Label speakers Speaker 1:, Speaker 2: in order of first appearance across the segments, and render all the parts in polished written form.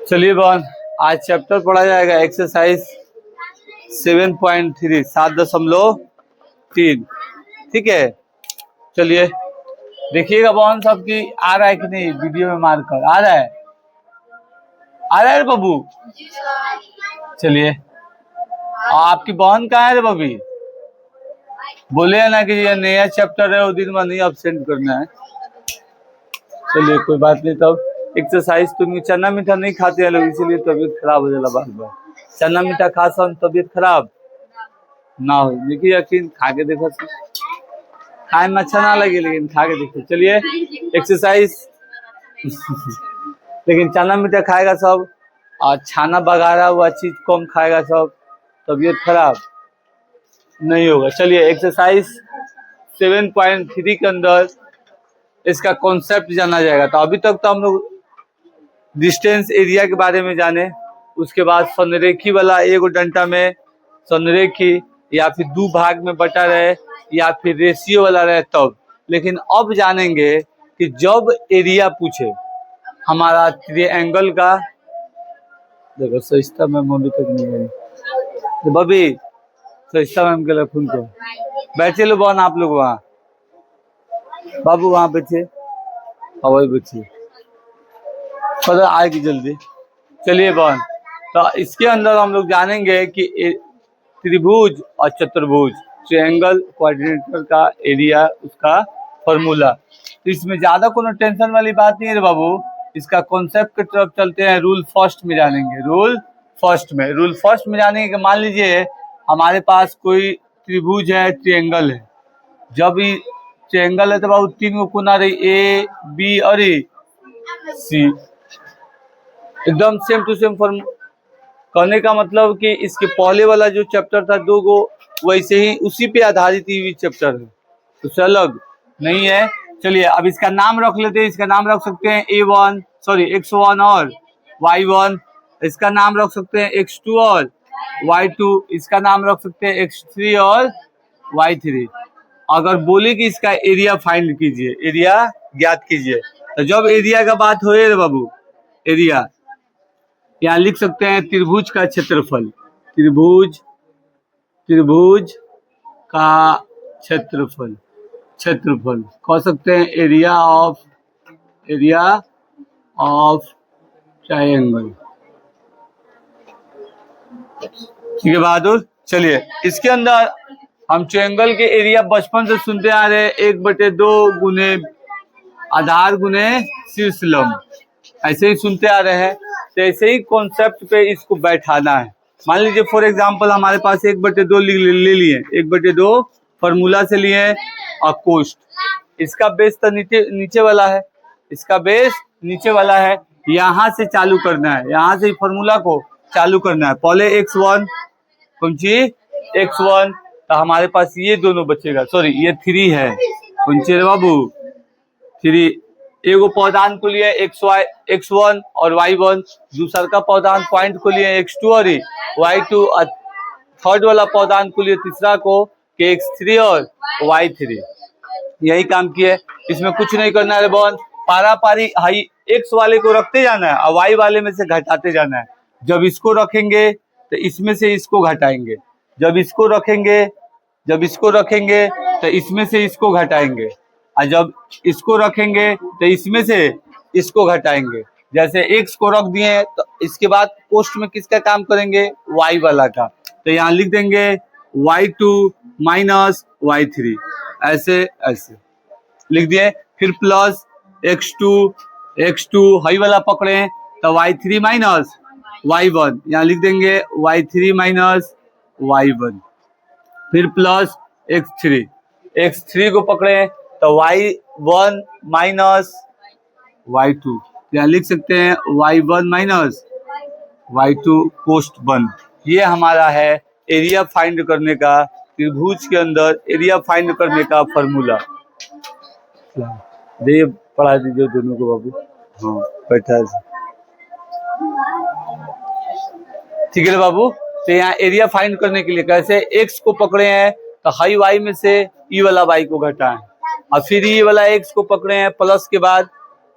Speaker 1: चलिए बहन, आज चैप्टर पढ़ा जाएगा एक्सरसाइज 7.3 7.3। ठीक है, चलिए देखिएगा बहन सब की आ रहा है कि नहीं। वीडियो में मार कर आ रहा है रे बाबू। चलिए, आपकी बहन कहाँ है रे बबी? बोले ना कि ये नया चैप्टर है, वो दिन में नहीं अपसेंट करना है। चलिए कोई बात नहीं। तब एक्सरसाइज तुम चना मीठा नहीं खाते हैं लोग, इसीलिए तबीयत खराब हो जाला बार बार। चना मीठा खा सन तबीयत खराब ना हो। देखिए यकीन खा के देखो, खाए में अच्छा ना लगे लेकिन खा के देखो। चलिए एक्सरसाइज लेकिन चना मीठा खाएगा सब और छाना बघारा हुआ चीज कम खाएगा सब, तबीयत खराब नहीं होगा। चलिए एक्सरसाइज 7.3 के अंदर इसका कॉन्सेप्ट जाना जाएगा। तो अभी तक तो हम लोग डिस्टेंस एरिया के बारे में जाने, उसके बाद संरेखी वाला एगो डंटा में संरेखी या फिर दो भाग में बटा रहे या फिर रेशियो वाला रहे तब। लेकिन अब जानेंगे कि जब एरिया पूछे हमारा ट्रायंगल का, देखो सहिष्ठा मैम अभी तक नहीं गई तो बबी सहिष्ठा मैम के लखुन को बैठे लो बहन, आप लोग वहाँ बाबू वहाँ बैठे हवाई बैठिए पता आएगी जल्दी। चलिए बहन, तो इसके अंदर हम लोग जानेंगे कि त्रिभुज और चतुर्भुज ट्रायंगल कोऑर्डिनेटर का एरिया, उसका फॉर्मूला। तो इसमें ज्यादा कोनो टेंशन वाली बात नहीं है बाबू। इसका कॉन्सेप्ट की तरफ चलते हैं। रूल फर्स्ट में जानेंगे। रूल फर्स्ट में जानेंगे कि मान लीजिए हमारे पास कोई त्रिभुज है, ट्रायंगल है। जब ये ट्रायंगल है तो बाबू तीन गो कोना रही, ए बी और सी, एकदम सेम टू सेम फॉर्म। कहने का मतलब कि इसके पहले वाला जो चैप्टर था दो गो, वैसे ही उसी पे आधारित ही चैप्टर है, उससे अलग नहीं है। चलिए अब इसका नाम रख लेते हैं। इसका नाम रख सकते हैं x1 और y1। इसका नाम रख सकते हैं x2 और y2। इसका नाम रख सकते हैं x3 और y3। अगर बोले कि इसका एरिया फाइंड कीजिए, एरिया ज्ञात कीजिए, तो जब एरिया का बात हो रे बाबू, एरिया यहाँ लिख सकते हैं त्रिभुज का क्षेत्रफल। त्रिभुज का क्षेत्रफल कह सकते हैं एरिया ऑफ ट्रायंगल। ठीक है बहादुर। चलिए इसके अंदर हम ट्रायंगल के एरिया बचपन से सुनते आ रहे हैं 1/2 गुने आधार गुने शीर्ष लंब, ऐसे ही सुनते आ रहे हैं। तो ऐसे ही कॉन्सेप्ट पे इसको बैठाना है। मान लीजिए फॉर एग्जांपल हमारे पास 1/2 ले लिए, 1/2 फॉर्मूला से लिए और कोष्ट। इसका बेस तो नीचे वाला है, इसका बेस नीचे वाला है। यहाँ से चालू करना है, यहाँ से फॉर्मूला को चालू करना है। पहले x1 कौन सी x1, तो हमारे पास ये दोनों बचेगा। सॉरी ये 3 है कौन सी बाबू, 3। एगो पौधान को लिए x1 और y1, दूसरा का पौधान पॉइंट को लिए x2 और y2, और थर्ड वाला पौधान को लिए तीसरा को x3 और y3। यही काम किए, इसमें कुछ नहीं करना है बहन। पारा पारी हाई x वाले को रखते जाना है और y वाले में से घटाते जाना है। जब इसको रखेंगे तो इसमें से इसको घटाएंगे, जब इसको रखेंगे तो इसमें से इसको घटाएंगे, और जब इसको रखेंगे तो इसमें से इसको घटाएंगे। जैसे x को रख दिए तो इसके बाद पोस्ट में किसका काम करेंगे, y वाला का। तो यहाँ लिख देंगे y2 माइनस y3, ऐसे लिख दिए। फिर प्लस x2 हाई वाला पकड़े तो y3 माइनस y1, यहाँ लिख देंगे y3 माइनस y1। फिर प्लस x3 को पकड़े तो y1 माइनस y2, यहाँ लिख सकते हैं y1 माइनस y2 कोष्ट 1। ये हमारा है एरिया फाइंड करने का, त्रिभुज के अंदर एरिया फाइंड करने का फॉर्मूला। दे पढ़ा दीजिए दोनों को बाबू। हाँ बैठा है, ठीक है बाबू। तो यहाँ एरिया फाइंड करने के लिए कैसे, x को पकड़े हैं तो हाई y में से ई वाला y को घटाएं, और फिर ये वाला x को पकड़े हैं प्लस के बाद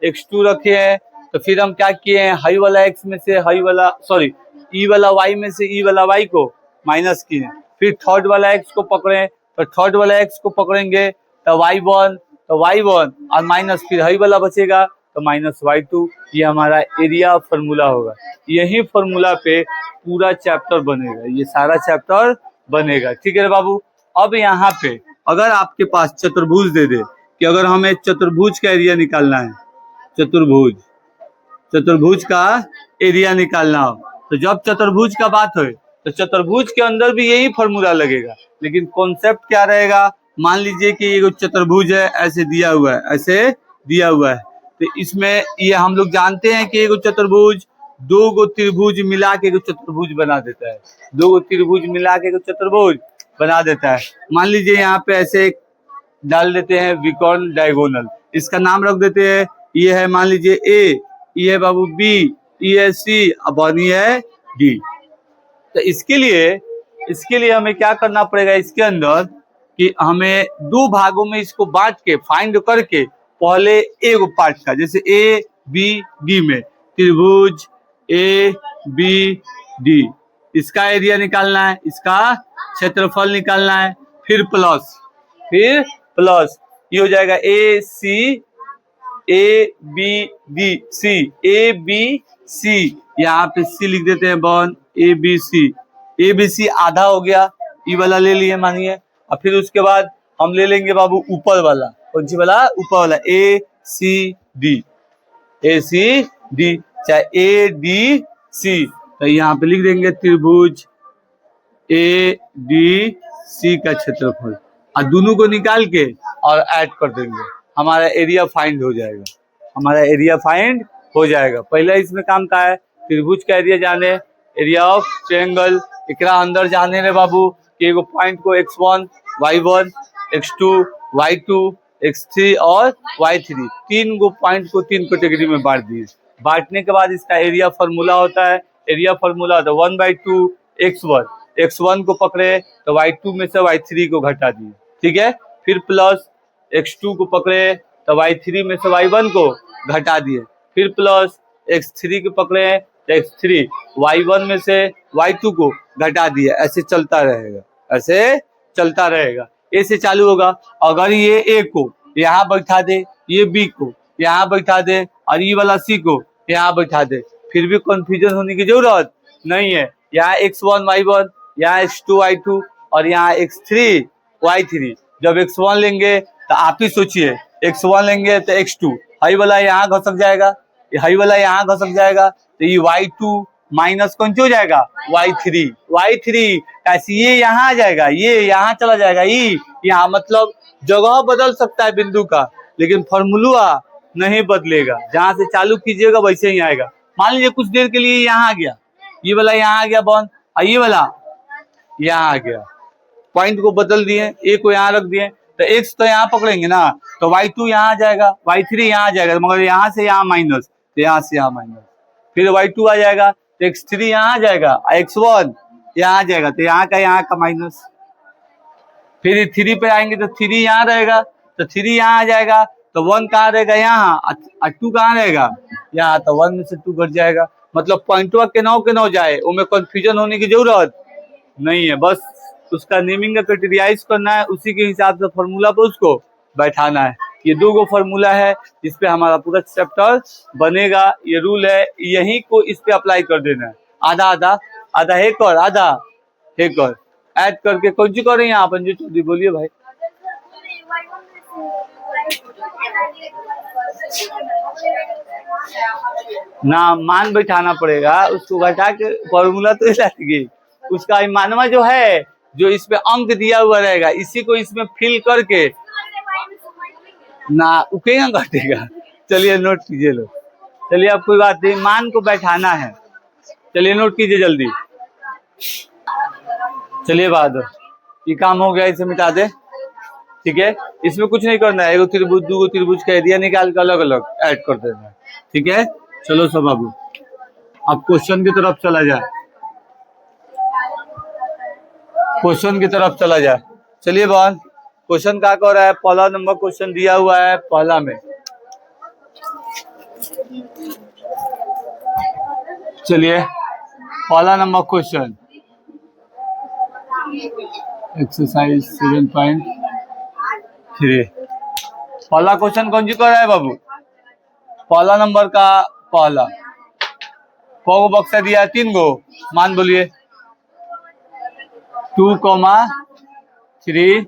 Speaker 1: x2 रखे हैं तो फिर हम क्या किए हैं, हाई वाला x में से हाई वाला सॉरी ई वाला y में से ई वाला y को माइनस किए। फिर थर्ड वाला x को पकड़े तो थर्ड वाला x को पकड़ेंगे तो y1 और माइनस फिर हाई वाला बचेगा तो -y2। ये हमारा एरिया फार्मूला होगा। यही फार्मूला पे पूरा चैप्टर बनेगा, ये सारा चैप्टर बनेगा। ठीक है बाबू। अब यहाँ पे अगर आपके पास चतुर्भुज दे दे कि अगर हमें चतुर्भुज का एरिया निकालना है, चतुर्भुज का एरिया निकालना हो, तो जब चतुर्भुज का बात हो तो चतुर्भुज के अंदर भी यही फॉर्मूला लगेगा, लेकिन कॉन्सेप्ट क्या रहेगा। मान लीजिए कि ये चतुर्भुज है, ऐसे दिया हुआ है, तो इसमें ये हम लोग जानते हैं कि एक चतुर्भुज दो गो त्रिभुज मिला के एक चतुर्भुज बना देता है, दो गो त्रिभुज मिला के एक चतुर्भुज बना देता है। मान लीजिए यहाँ पे ऐसे डाल देते हैं विकर्ण डायगोनल, इसका नाम रख देते हैं, ये है मान लीजिए ए, ये है बाबू बी, ये है सी, अब ये है डी। तो इसके लिए हमें क्या करना पड़ेगा, इसके अंदर कि हमें दो भागों में इसको बांट के फाइंड करके पहले एक पार्ट का, जैसे ए बी डी में त्रिभुज ए बी डी, इसका एरिया निकालना है, इसका क्षेत्रफल निकालना है, फिर प्लस ये हो जाएगा A B D C, A B C, यहाँ पे सी लिख देते हैं 1 ए बी सी आधा हो गया, ई वाला ले लिए मानिए। और फिर उसके बाद हम ले लेंगे बाबू ऊपर वाला, कौन सी वाला, ऊपर वाला ए सी डी, चाहे ए डी सी, तो यहाँ पे लिख देंगे त्रिभुज ए डी सी का क्षेत्रफल, और दोनों को निकाल के और ऐड कर देंगे, हमारा एरिया फाइंड हो जाएगा। पहले इसमें काम का है त्रिभुज का एरिया जाने, एरिया ऑफ ट्रायंगल, एकरा अंदर जाने रे बाबू कि एगो पॉइंट को x1 y1 x2 y2 x3 और y3 तीन गो पॉइंट को तीन कैटेगरी में बांट दिए। बांटने के बाद इसका एरिया फार्मूला होता है, 1/2 x1 को पकड़े तो y2 में से y3 को घटा दिए, ठीक है। फिर प्लस x2 को पकड़े तो y3 में से y1 को घटा दिए, फिर प्लस x3 को पकड़े तो x3 y1 में से y2 को घटा दिए। ऐसे चलता रहेगा, ऐसे चालू होगा। अगर ये a को यहाँ बैठा दे, ये b को यहाँ बैठा दे और ये वाला c को यहाँ बैठा दे, फिर भी कंफ्यूजन होने की जरूरत नहीं है। यहाँ x1 y1, यहाँ x2 y2 और यहाँ x3 y3। जब x1 लेंगे तो आप ही सोचिए, x1 लेंगे तो x2 हाई वाला यहाँ घसक जाएगा, तो ये y2 माइनस कौन सी हो जाएगा, y3 कैसे, ये यहाँ आ जाएगा, ये यहाँ चला जाएगा, ये यहाँ, मतलब जगह बदल सकता है बिंदु का, लेकिन फॉर्मूला नहीं बदलेगा। जहाँ से चालू कीजिएगा वैसे ही आएगा। मान लीजिए कुछ देर के लिए यहाँ आ गया, ये वाला यहाँ आ गया बॉन्ड और ये वाला यहाँ आ गया, पॉइंट को बदल दिए, ए को यहाँ रख दिए, तो x तो यहाँ पकड़ेंगे ना, तो y2 यहाँ आ जाएगा, y3 यहाँ आ जाएगा, मगर यहाँ से यहाँ माइनस, तो यहाँ से यहाँ माइनस, फिर y2 आ जाएगा तो x3 यहाँ आ जाएगा, x1 यहाँ आ जाएगा, तो यहाँ का माइनस, फिर 3 पे आएंगे तो 3 यहाँ रहेगा, तो 3 यहाँ आ जाएगा, तो 1 कहाँ रहेगा यहाँ, और 2 कहाँ रहेगा यहाँ, तो 1 में से 2 घट जाएगा। मतलब पॉइंटवा के नौ जाए, उनमें कंफ्यूजन होने की जरूरत नहीं है, बस उसका नेमिंग का क्राइटेरियाइज करना है, उसी के हिसाब से फॉर्मूला पर उसको बैठाना है। ये दो गो फॉर्मूला है जिसपे हमारा पूरा चैप्टर बनेगा। ये रूल है, यही को इस पे अप्लाई कर देना है। आधा एक और ऐड करके कौन सी कर रही हैं आप अंजू चौधरी, बोलिए भाई। ना मान बैठाना पड़ेगा, उसको घटा के फॉर्मूला तो लगेगी, उसका मानवा जो है, जो इस पे अंक दिया हुआ रहेगा, इसी को इसमें फिल करके ना उकेगा घटेगा। चलिए नोट कीजिए लोग, चलिए अब कोई बात नहीं, मान को बैठाना है, चलिए नोट कीजिए जल्दी। चलिए बहादुर, ये काम हो गया, इसे मिटा दे, ठीक है। इसमें कुछ नहीं करना है, एगो त्रिभुज दो त्रिभुज का एरिया निकाल कर अलग अलग ऐड कर देना है, ठीक है। चलो सब बाबू अब क्वेश्चन की तरफ चला जाए, चलिए बहन, क्वेश्चन क्या कह रहा है, पहला नंबर क्वेश्चन दिया हुआ है, पहला में चलिए पहला नंबर क्वेश्चन, एक्सरसाइज 7.3। पहला क्वेश्चन कौन सी कर रहा है बाबू? पहला नंबर का पहला को बक्सा दिया है? 3 गो। मान बोलिए 2,3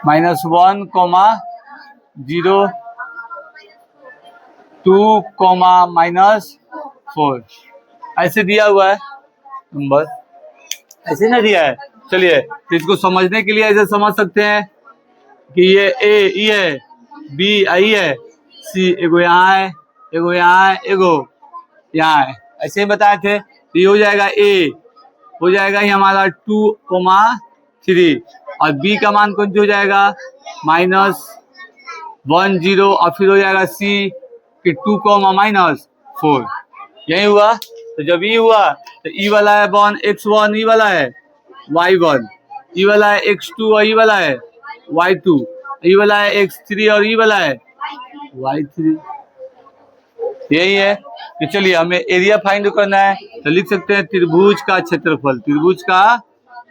Speaker 1: -1,0 2, -4 ऐसे दिया हुआ है नंबर, ऐसे ना दिया है। चलिए तो इसको समझने के लिए ऐसे समझ सकते हैं कि ये ए ई है, बी आई है, सी एगो यहाँ है, एगो यहाँ है, एगो यहाँ है, ऐसे ही बताए थे। तो ये हो जाएगा ए, हो जाएगा ही हमारा 2,3 और बी का मान कौन सी हो जाएगा? -1,0 और फिर हो जाएगा सी कि 2, -4। यही हुआ। तो जब ई हुआ तो ई वाला है 1 x1, ई वाला है y1, ई वाला है x2 और ई वाला है y2, ई वाला है x3 और ई वाला है y3। यही है। तो चलिए हमें एरिया फाइंड करना है, तो लिख सकते हैं त्रिभुज का क्षेत्रफल। त्रिभुज का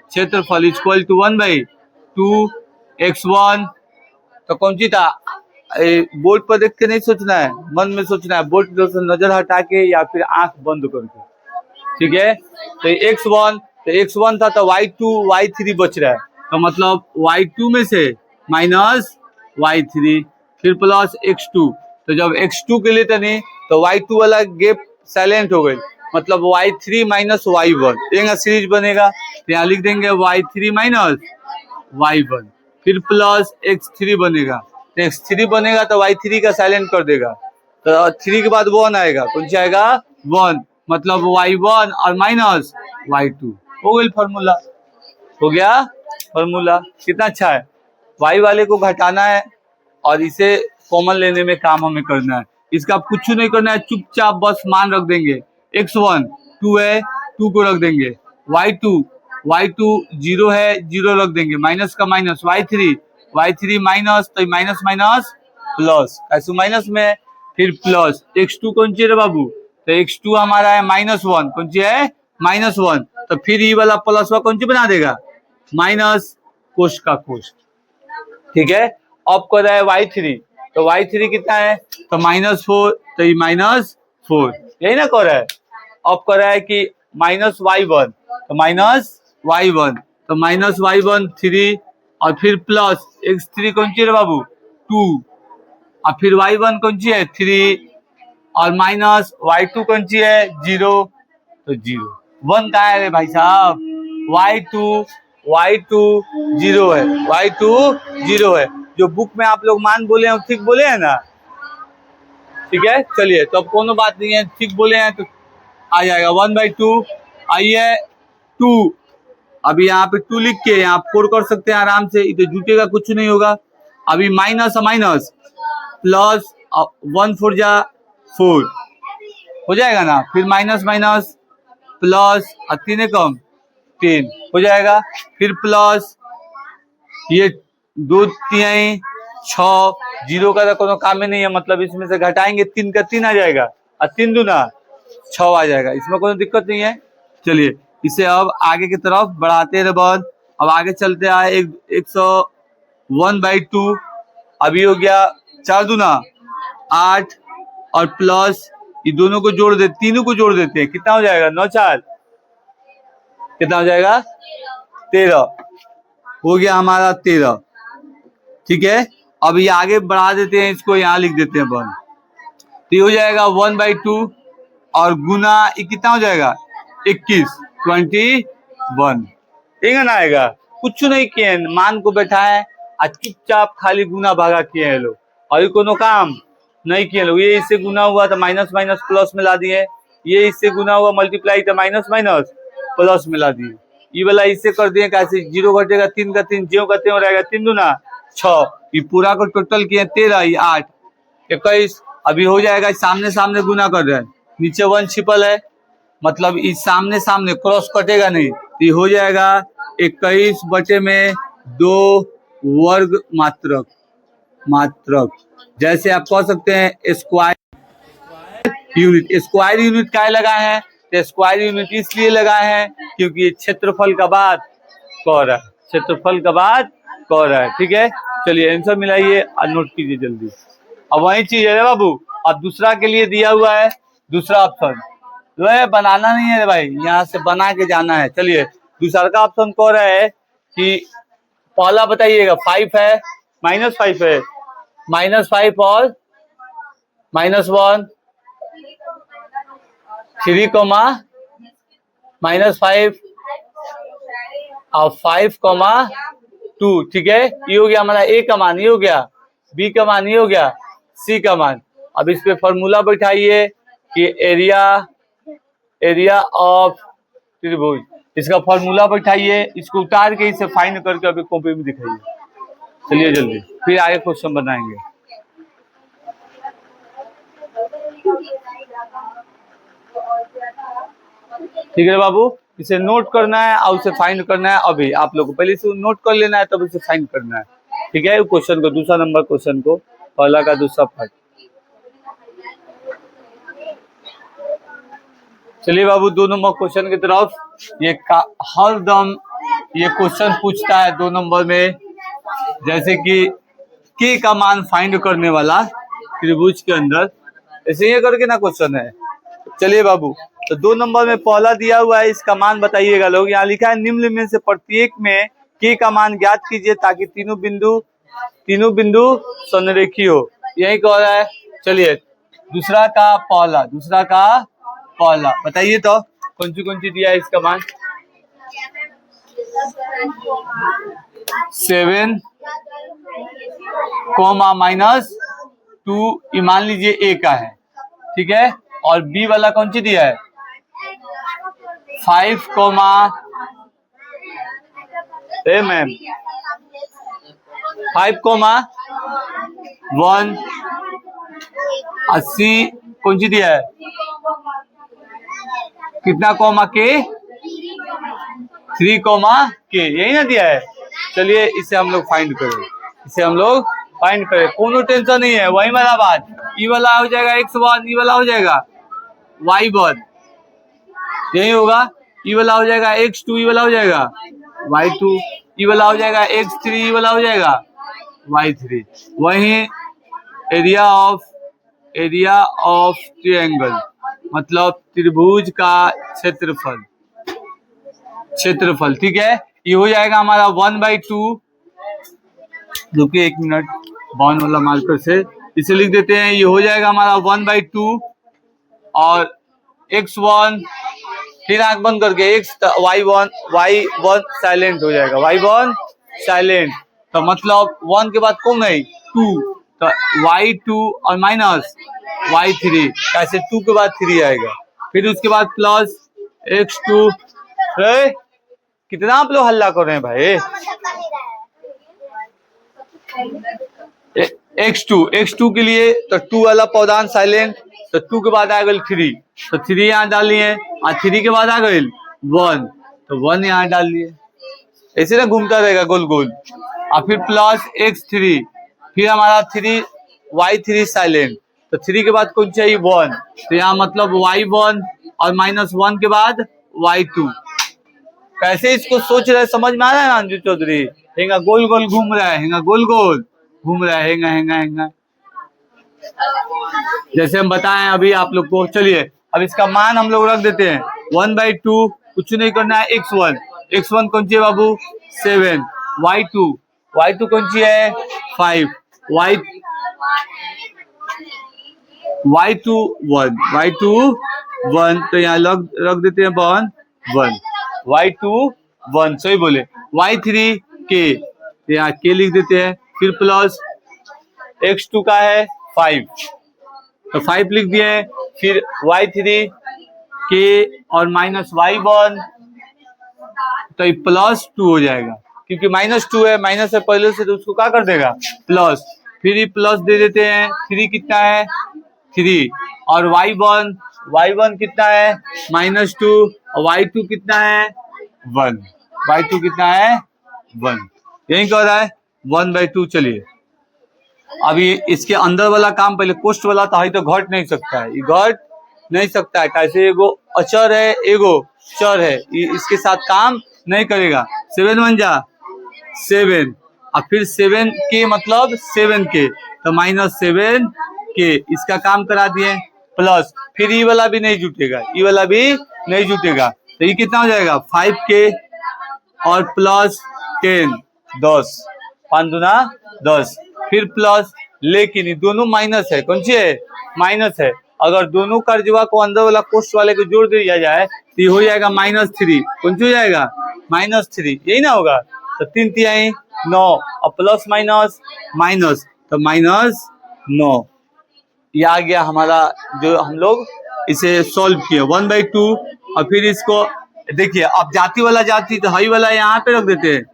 Speaker 1: क्षेत्रफल इक्वल टू 1/2x1। तो कौन सी था? बोर्ड पर देख के नहीं सोचना है, मन में सोचना है, बोर्ड से नजर हटा के या फिर आंख बंद करके, ठीक है। तो x1 था तो y2 y3 बच रहा है, तो मतलब y2 में से -y3 फिर प्लस x2। तो जब x2 के लिए नहीं तो y2 वाला गैप साइलेंट हो गई, मतलब y3 -y1 एक सीरीज बनेगा। तो यहाँ लिख देंगे y3 -y1 फिर प्लस x3 बनेगा। तो x3 बनेगा तो y3 का साइलेंट कर देगा, तो 3 के बाद 1 आएगा, कौन सा आएगा? 1, मतलब y1 और माइनस y2 हो गई फॉर्मूला। हो गया फॉर्मूला। कितना अच्छा है। y वाले को घटाना है और इसे कॉमन लेने में काम हमें करना है। इसका कुछ नहीं करना है, चुपचाप बस मान रख देंगे। x1 2 है, 2 को रख देंगे। y2 0 है, 0 रख देंगे। माइनस का माइनस, y3 माइनस, तो माइनस माइनस प्लस, ऐसे माइनस में फिर प्लस। x2 कौन सी है बाबू? तो x2 हमारा है -1, कौन सी है? -1। तो फिर ये वाला प्लस वा कौन सी बना देगा? माइनस कोश का कोश, ठीक है। अब कर रहा है y3, तो y3 कितना है? तो -4, तो ये -4 यही ना कर रहा है। अब कर रहा है कि -y1, तो -y1, तो -y1 3 और फिर प्लस x3 कौन सी है बाबू? 2 और फिर y1 कौन सी है? 3 और माइनस y2 कौन सी है? 0, तो 0 1 का है रे भाई साहब। y2 0 है, y2 0 है। जो बुक में आप लोग मान बोले हैं ठीक बोले हैं ना, ठीक है। चलिए तो अब कोनो बात नहीं है, ठीक बोले हैं तो आ जाएगा 1/2। आइए 2, अभी यहाँ पे 2 लिख के यहाँ 4 कर सकते हैं आराम से, इधर जुटेगा कुछ नहीं होगा। अभी माइनस माइनस प्लस 1 4 जा 4 हो जाएगा ना, फिर माइनस माइनस प्लस 3 कम 3 हो जाएगा, फिर प्लस ये 2 3 6, 0 का तो कोनो काम में नहीं है, मतलब इसमें से घटाएंगे 3 का 3 आ जाएगा और 3 दूना 6 आ जाएगा, इसमें कोई दिक्कत नहीं है। चलिए इसे अब आगे की तरफ बढ़ाते रहे बन। अब आगे चलते आए 1/2, अभी हो गया 4 दूना 8 और प्लस ये दोनों को जोड़ दे, तीनों को जोड़ देते हैं, कितना हो जाएगा? 9 4 कितना हो जाएगा? 13 हो गया हमारा 13, ठीक है। अब ये आगे बढ़ा देते हैं, इसको यहाँ लिख देते हैं बन, तो ये हो जाएगा 1/2 और गुना ये कितना हो जाएगा? 21 21 ठीक है ना आएगा। कुछ नहीं किए, मान को बैठाए और चुपचाप खाली गुना भागा किए हैं लोग, और कोनो काम नहीं किए लोग। ये इससे गुना हुआ तो माइनस माइनस प्लस मिला दिए, ये इससे गुना हुआ मल्टीप्लाई तो माइनस माइनस प्लस मिला दिए, ये वाला इससे कर दिए कैसे? 0 घटेगा 3 का 3 ज्यों का त्यों रहेगा, 3 दूना 6, ये पूरा को टोटल किए 13, ये 8 21। अभी हो जाएगा सामने सामने गुना कर रहे हैं, नीचे 1 छिपल है, मतलब इस सामने सामने क्रॉस कटेगा नहीं, तो ये हो जाएगा 21/2 वर्ग मात्रक। जैसे आप कह सकते हैं स्क्वायर यूनिट। स्क्वायर यूनिट क्या लगाए हैं? तो स्क्वायर यूनिट इसलिए लगाए हैं क्योंकि क्षेत्रफल का बाद कौन है, क्षेत्रफल का बाद कौन है। ठीक है, चलिए आंसर मिलाइए और नोट कीजिए जल्दी। अब वही चीज है बाबू, अब दूसरा के लिए दिया हुआ है दूसरा ऑप्शन, जो है बनाना नहीं है भाई, यहाँ से बना के जाना है। चलिए दूसरा का ऑप्शन कौन है कि पहला बताइएगा 5 है, -5 है, -5 और -1, 3 कोमा -5 और 5,2। ठीक है, ये हो गया हमारा ए का मान, ये हो गया बी का मान, ये हो गया सी का मान। अब इस पे फॉर्मूला बैठाइए कि एरिया ऑफ त्रिभुज, इसका फॉर्मूला बैठाइए, इसको उतार के इसे फाइंड करके अभी कॉपी में दिखाइए। चलिए जल्दी, फिर आगे क्वेश्चन बनाएंगे। ठीक है बाबू, इसे नोट करना है और उसे फाइंड करना है। अभी आप लोग को पहले इसे नोट कर लेना है, तब उसे फाइंड करना है। ठीक है, क्वेश्चन को, दूसरा नंबर क्वेश्चन को, पहला का दूसरा पार्ट। चलिए बाबू 2 नंबर क्वेश्चन की तरफ। ये हर दम ये क्वेश्चन पूछता है 2 नंबर में, जैसे कि के का मान फाइंड करने वाला त्रिभुज के अंदर, ऐसे ये करके ना क्वेश्चन है। चलिए बाबू, तो 2 नंबर में पहला दिया हुआ है, इसका मान बताइएगा लोग। यहाँ लिखा है निम्न में से प्रत्येक में के का मान ज्ञात कीजिए ताकि तीनों बिंदु संरेखी हो, यही कह रहा है। चलिए दूसरा का पहला बताइए तो कौन सी दिया है इसका मान? 7, -2 मान लीजिए ए का है। ठीक है, और बी वाला कौन सी दिया है? 5, मैम 5,1 और सी कौन सी दिया है? कितना कोमा के? 3 के, यही ना दिया है। चलिए इसे हम लोग फाइंड करें, कोनो टेंशन नहीं है, वही वाला बात। ई वाला हो जाएगा x1, ई वाला हो जाएगा y1, यही होगा। ई वाला हो जाएगा x2, ई वाला हो जाएगा y2, ई वाला हो जाएगा x3, ई वाला हो जाएगा y3। वही एरिया ऑफ ट्रायंगल मतलब त्रिभुज का क्षेत्रफल। ठीक है, ये हो जाएगा हमारा 1/2। रुकिए 1 मिनट, बाउन वाला मार्कर से इसे लिख देते हैं। ये हो जाएगा हमारा 1/2 और x1, फिर आंख बंद करके y1 साइलेंट हो जाएगा, y1 साइलेंट। तो मतलब 1 के बाद कौन है? 2, तो y2 और माइनस y3, कैसे 2 के बाद 3 आएगा, फिर उसके बाद प्लस x2। कितना आप लोग हल्ला कर रहे हैं भाई? x2 के लिए तो 2 वाला पौधान साइलेंट, तो 2 के बाद आ गई 3, तो 3 यहाँ डाल लिए, और 3 के बाद आ गई 1, तो 1 यहाँ डाल लिए। ऐसे ना घूमता रहेगा गोल गोल। और फिर प्लस x3, फिर हमारा y3 साइलेंट, तो 3 के बाद कौन चाहिए? 1, तो यहाँ मतलब y1 और -1 के बाद y2। कैसे इसको सोच रहे, समझ में आ रहा है ना अंजू चौधरी? हेंगा गोल गोल घूम रहा है, हेंगा। जैसे हम बताएं अभी आप लोग को। चलिए अब इसका मान हम लोग रख देते हैं 1/2, कुछ नहीं करना है। x1 कौन सी है बाबू? 7, y2 कौन सी है? 5, y2 1, तो यहाँ रख देते हैं 1, y2 1, सही बोले। y3 के, यहाँ के लिख देते हैं, फिर प्लस x2 का है 5, तो 5 लिख दिए, फिर y3 के और माइनस y1, तो ये +2 हो जाएगा, क्योंकि -2 है, माइनस है पहले से, तो उसको क्या कर देगा? प्लस। फिर ये प्लस दे देते हैं, 3 कितना है? 3, और y1 कितना है? -2, और y2 कितना है? 1, y2 कितना है? 1, यही कह रहा है 1/2। चलिए अभी इसके अंदर वाला काम पहले, कोष्ठ वाला तो है तो घट नहीं सकता है, ये घट नहीं सकता है। कैसे एगो अचर है एगो चर है, इसके साथ काम नहीं करेगा। 7 1 जा 7 और फिर 7 के मतलब 7 के, तो -7 के इसका काम करा दिए प्लस, फिर ई वाला भी नहीं जुटेगा, ई वाला भी नहीं जुटेगा, तो ये कितना हो जाएगा 5 के और प्लस 10 10 5 दूना 10, फिर प्लस, लेकिन ये दोनों माइनस है, कौन सी है माइनस है। अगर दोनों कर्जवा को अंदर वाला कोष्ट वाले को जोड़ दिया जाए तो ये हो जाएगा -3, कौन सी हो जाएगा -3, यही ना होगा। तो 3 तिहाई 9 और प्लस माइनस माइनस, तो -9 ये आ गया हमारा, जो हम लोग इसे सॉल्व किए 1/2। और फिर इसको देखिए, अब जाति वाला जाति तो हई वाला यहाँ पे रख देते हैं,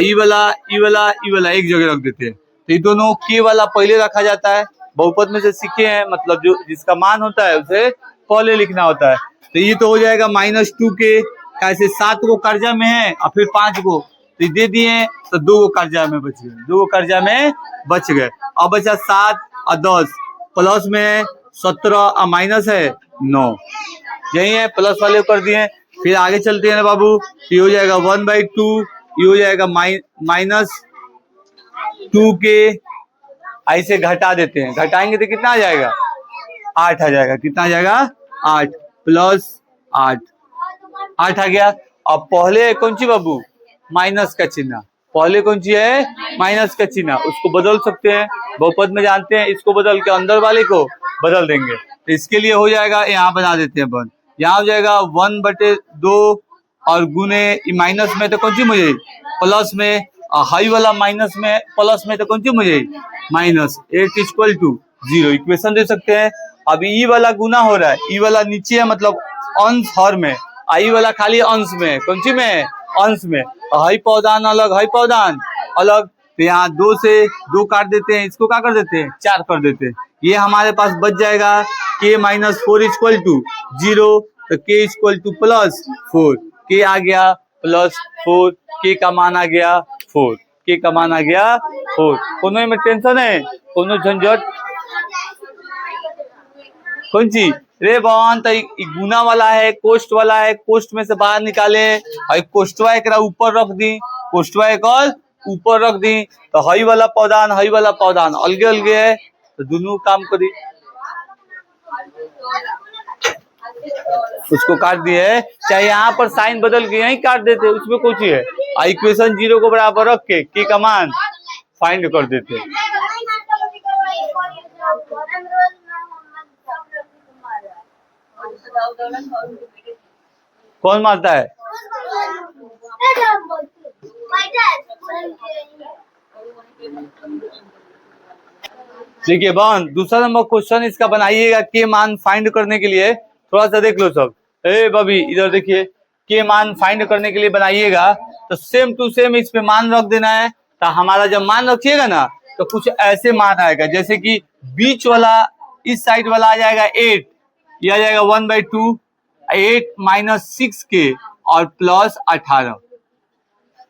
Speaker 1: ई वाला ई वाला ई वाला एक जगह रख देते हैं, तो ये दोनों के वाला पहले रखा जाता है, बहुपद में से सीखे हैं, मतलब जो जिसका मान होता है उसे पहले लिखना होता है। तो ये तो हो जाएगा -2 के, कैसे 7 को कर्जा में है और फिर 5 को तो दे दिए, तो 2 को कर्जा में बच गए, 2 को कर्जा में बच गए। अब बचा 7 और 10, प्लस में है 17 और माइनस है 9, यही है, प्लस वाले कर दिए। फिर आगे चलते हैं ना बाबू, ये हो जाएगा 1/2, ये हो जाएगा -2 के, ऐसे घटा देते हैं, घटाएंगे तो कितना आ जाएगा 8 आ जाएगा, कितना आ जाएगा 8 प्लस 8 आ गया। अब पहले कौन सी बाबू माइनस का चिन्ह, पहले कौन सी है माइनस का चिन्ह, उसको बदल सकते हैं, बहुपद में जानते हैं, इसको बदल के अंदर वाले को बदल देंगे। तो इसके लिए हो जाएगा, यहाँ बना देते हैं बन, यहाँ हो जाएगा 1/2 और गुने माइनस में तो कौन सी मुझे प्लस में, हाई वाला माइनस में प्लस में तो कौन सी मुझे -8 = 0, इक्वेशन दे सकते हैं। अभी ई वाला गुना हो रहा है, ई वाला नीचे है मतलब अंश हर में, आई वाला खाली अंश में, कौन सी में अंश में, हाई पौधान अलग हाई पौधान अलग, तो यहाँ 2 से 2 काट देते हैं, इसको क्या कर देते हैं 4 कर देते हैं, ये हमारे पास बच जाएगा k - 4 = 0, तो k = +4, k आ गया +4, k का मान आ गया 4, k का मान आ गया 4। कोनो में टेंशन है, कोनो झंझट कौन सी रे बहन, तो गुना वाला है कोष्ट वाला है, कोष्ट में से बाहर निकाले और कोष्टवा एक ऊपर रख दी, कोष्टवा एक और ऊपर रख दी, तो हई वाला पौधान अलगे अलगे है, तो दोनों काम करी, उसको काट दिए, चाहे यहाँ पर साइन बदल के यही काट देते, उसमें कुछ है। इक्वेशन 0 को बराबर रख के का मान फाइंड कर देते। कौन मारता है? देखिए बहन, दूसरा नंबर क्वेश्चन इसका बनाइएगा, के मान फाइंड करने के लिए थोड़ा सा देख लो सब। ए बबी इधर देखिए, के मान फाइंड करने के लिए बनाइएगा तो सेम टू सेम इस पे मान रख देना है। तो हमारा जब मान रखिएगा ना तो कुछ ऐसे मान आएगा, जैसे कि बीच वाला इस साइड वाला आ जाएगा 8, ये आ जाएगा 1/2, 8 - 6 के और प्लस 18,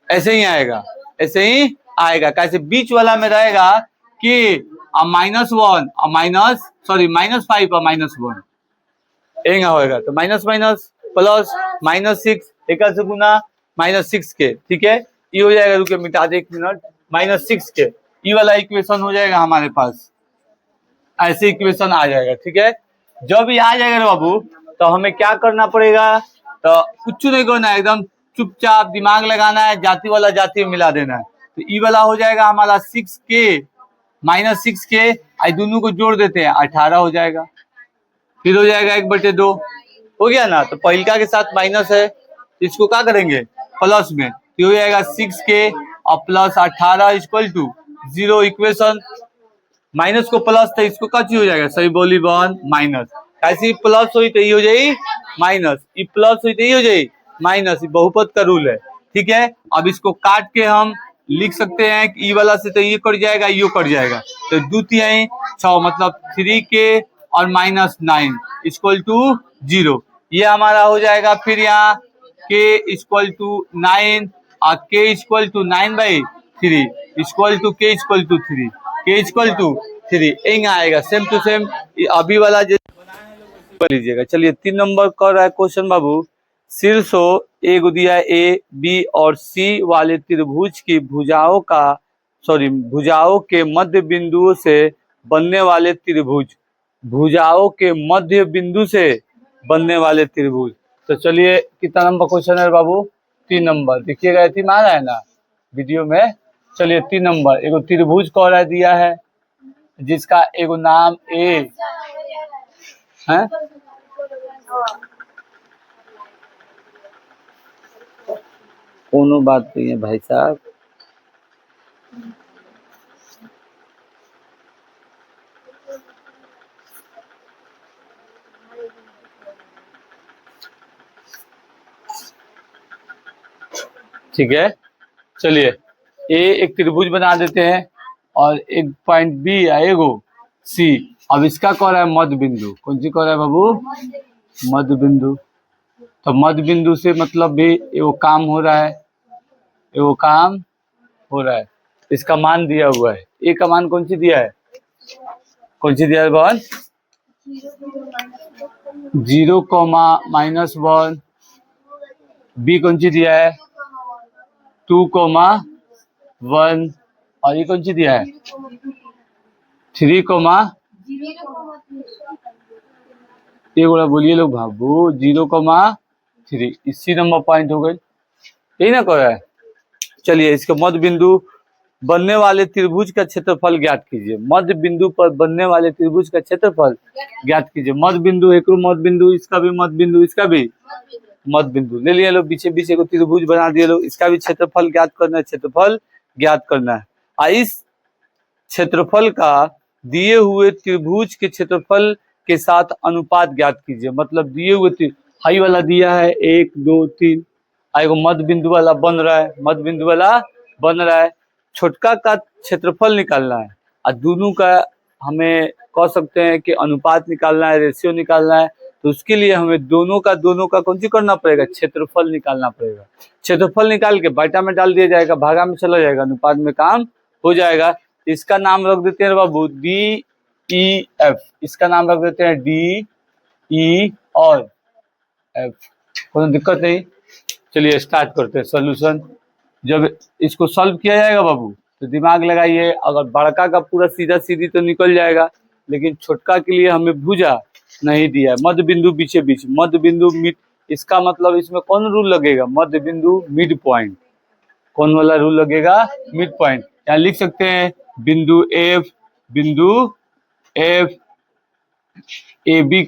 Speaker 1: ऐसे ही आएगा, ऐसे ही आएगा। कैसे बीच वाला में रहेगा कि -1 और -5 और -1 एंगा होएगा, तो माइनस माइनस प्लस -6 एक से गुना -6 के, ठीक है, ये हो जाएगा, रुके मिटा दे 1 मिनट, -6 के ये वाला इक्वेशन हो जाएगा हमारे पास, ऐसे इक्वेशन आ जाएगा, ठीक है। जब ये आ जाएगा ना बाबू, तो हमें क्या करना पड़ेगा, तो कुछ नहीं करना है, एकदम चुपचाप दिमाग लगाना है, जाति वाला जाति में मिला देना है। तो ई वाला हो जाएगा हमारा 6k -6 के, दोनों को जोड़ देते हैं 18 हो जाएगा, फिर हो जाएगा 1/2 हो गया ना। तो पहिलका के साथ माइनस है, इसको क्या करेंगे प्लस में, तो हो जाएगा 6k और प्लस 18 = 0, इक्वेशन माइनस को प्लस था, इसको क्या चीज हो जाएगा, सही बोली बहन माइनस, ऐसी प्लस हुई तो ये हो जाएगी माइनस, ये प्लस हुई तो ये हो जाएगी माइनस, ये बहुपद का रूल है, ठीक है। अब इसको काट के हम लिख सकते हैं कि ई वाला से तो ये कट जाएगा, ये कट जाएगा, तो 2 तिहाई 6 मतलब 3k और -9 = 0, ये हमारा हो जाएगा। फिर यहाँ k = 9 और k = 9/3 k = 3 एंग आएगा, सेम टू सेम अभी वाला जो बनाया है लोग लीजिएगा। चलिए 3 नंबर कर रहा है क्वेश्चन बाबू। शीर्षों ए को दिया ए बी और सी वाले त्रिभुज की भुजाओं के मध्य बिंदुओं से बनने वाले त्रिभुज, भुजाओं के मध्य बिंदु से बनने वाले त्रिभुज। तो चलिए कितना नंबर क्वेश्चन है बाबू? 3 नंबर। देखिएगा इतनी आ रहा है ना वीडियो में। चलिए 3 नंबर, एगो त्रिभुज कह रहा दिया है जिसका एगो नाम ए है, कोनो बात नहीं है भाई साहब। ठीक है, चलिए ए एक त्रिभुज बना देते हैं और एक पॉइंट बी है एगो सी। अब इसका कह रहा है मध्य बिंदु। कौन सी कह रहा है बाबू? मध्य बिंदु। तो मध्य बिंदु से मतलब भी एगो काम हो रहा है, एगो काम हो रहा है। इसका मान दिया हुआ है। ए का मान कौन सी दिया है? कौन सी दिया है बहन? 0,-1। बी कौन सी दिया है? 2,1। और ये कौन सी दिया है? 3, ये बोला बोलिए लोग बाबू 0,3। इसी नंबर पॉइंट हो गई, यही ना कर रहा है। चलिए इसके मध्य बिंदु बनने वाले त्रिभुज का क्षेत्रफल ज्ञात कीजिए। मध्य बिंदु पर बनने वाले त्रिभुज का क्षेत्रफल ज्ञात कीजिए। मध्य बिंदु एक मध्य बिंदु, इसका भी मध्य बिंदु, इसका भी मध्य बिंदु ले लिया लोग। पीछे पीछे को त्रिभुज बना दिए लोग। इसका भी क्षेत्रफल ज्ञात करना है, क्षेत्रफल ज्ञात करना है। इस क्षेत्रफल का दिए हुए त्रिभुज के क्षेत्रफल के साथ अनुपात ज्ञात कीजिए। मतलब दिए हुए हाई वाला दिया है 1 2 3, एगो मध्य बिंदु वाला बन रहा है, मध्य बिंदु वाला बन रहा है। छोटका का क्षेत्रफल निकालना है और दोनों का हमें कह सकते हैं कि अनुपात निकालना है, रेशियो निकालना है। तो उसके लिए हमें दोनों का कौन सी करना पड़ेगा? क्षेत्रफल निकालना पड़ेगा। क्षेत्रफल निकाल के बाटा में डाल दिया जाएगा, भागा में चला जाएगा, अनुपात में काम हो जाएगा। इसका नाम रख देते हैं बाबू डी ई एफ। इसका नाम रख देते हैं डी ई और एफ। कोई दिक्कत नहीं। चलिए स्टार्ट करते हैं सोल्यूशन। जब इसको सॉल्व किया जाएगा बाबू तो दिमाग लगाइए। अगर बड़का का पूरा सीधा सीधी तो निकल जाएगा, लेकिन छोटका के लिए हमें भुजा नहीं दिया है। मध्य बिंदु बीचे बीच, मध्य बिंदु मिड। इसका मतलब इसमें कौन रूल लगेगा? मध्य बिंदु मिड पॉइंट। कौन वाला रूल लगेगा? Mid point. यहाँ लिख सकते हैं बिंदु एफ ए बी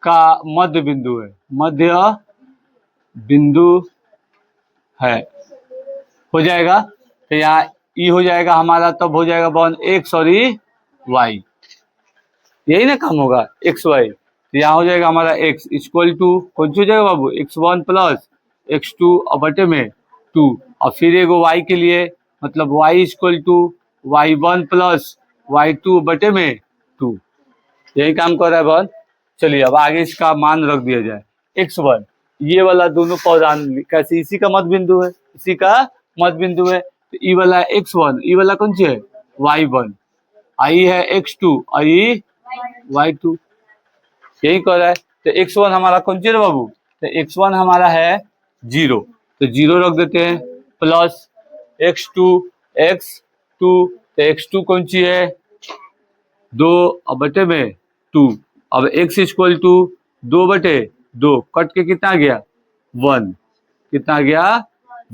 Speaker 1: का मध्य बिंदु है, मध्य बिंदु है। हो जाएगा तो यहाँ ई हो जाएगा हमारा, तब हो जाएगा बॉन एक्स और वाई। यही ना काम होगा, एक्स वाई। तो यहाँ हो जाएगा हमारा एक्स इक्वल टू कौन सी हो जाएगा बाबू? x1 प्लस x2 और बटे में 2। और फिर एगो y के लिए मतलब y equal to y1 plus y2 बटे में 2। यही काम कर रहा है बॉन। चलिए अब आगे इसका मान रख दिया जाए। x1 ये वाला दोनों पौधान कैसे? इसी का मध्य बिंदु है, इसी का मध्य बिंदु है। तो ई वाला x1, ई वाला कौन सी है? y1, आई है x2 और ये y2। यही कह रहा है। तो x1 हमारा कौन सी है बाबू? तो x1 हमारा है 0, तो 0 रख देते हैं, प्लस x2 तो x2 कौन सी है? 2 और बटे में 2। अब x इक्वल टू 2/2, कट के कितना गया? 1। कितना गया?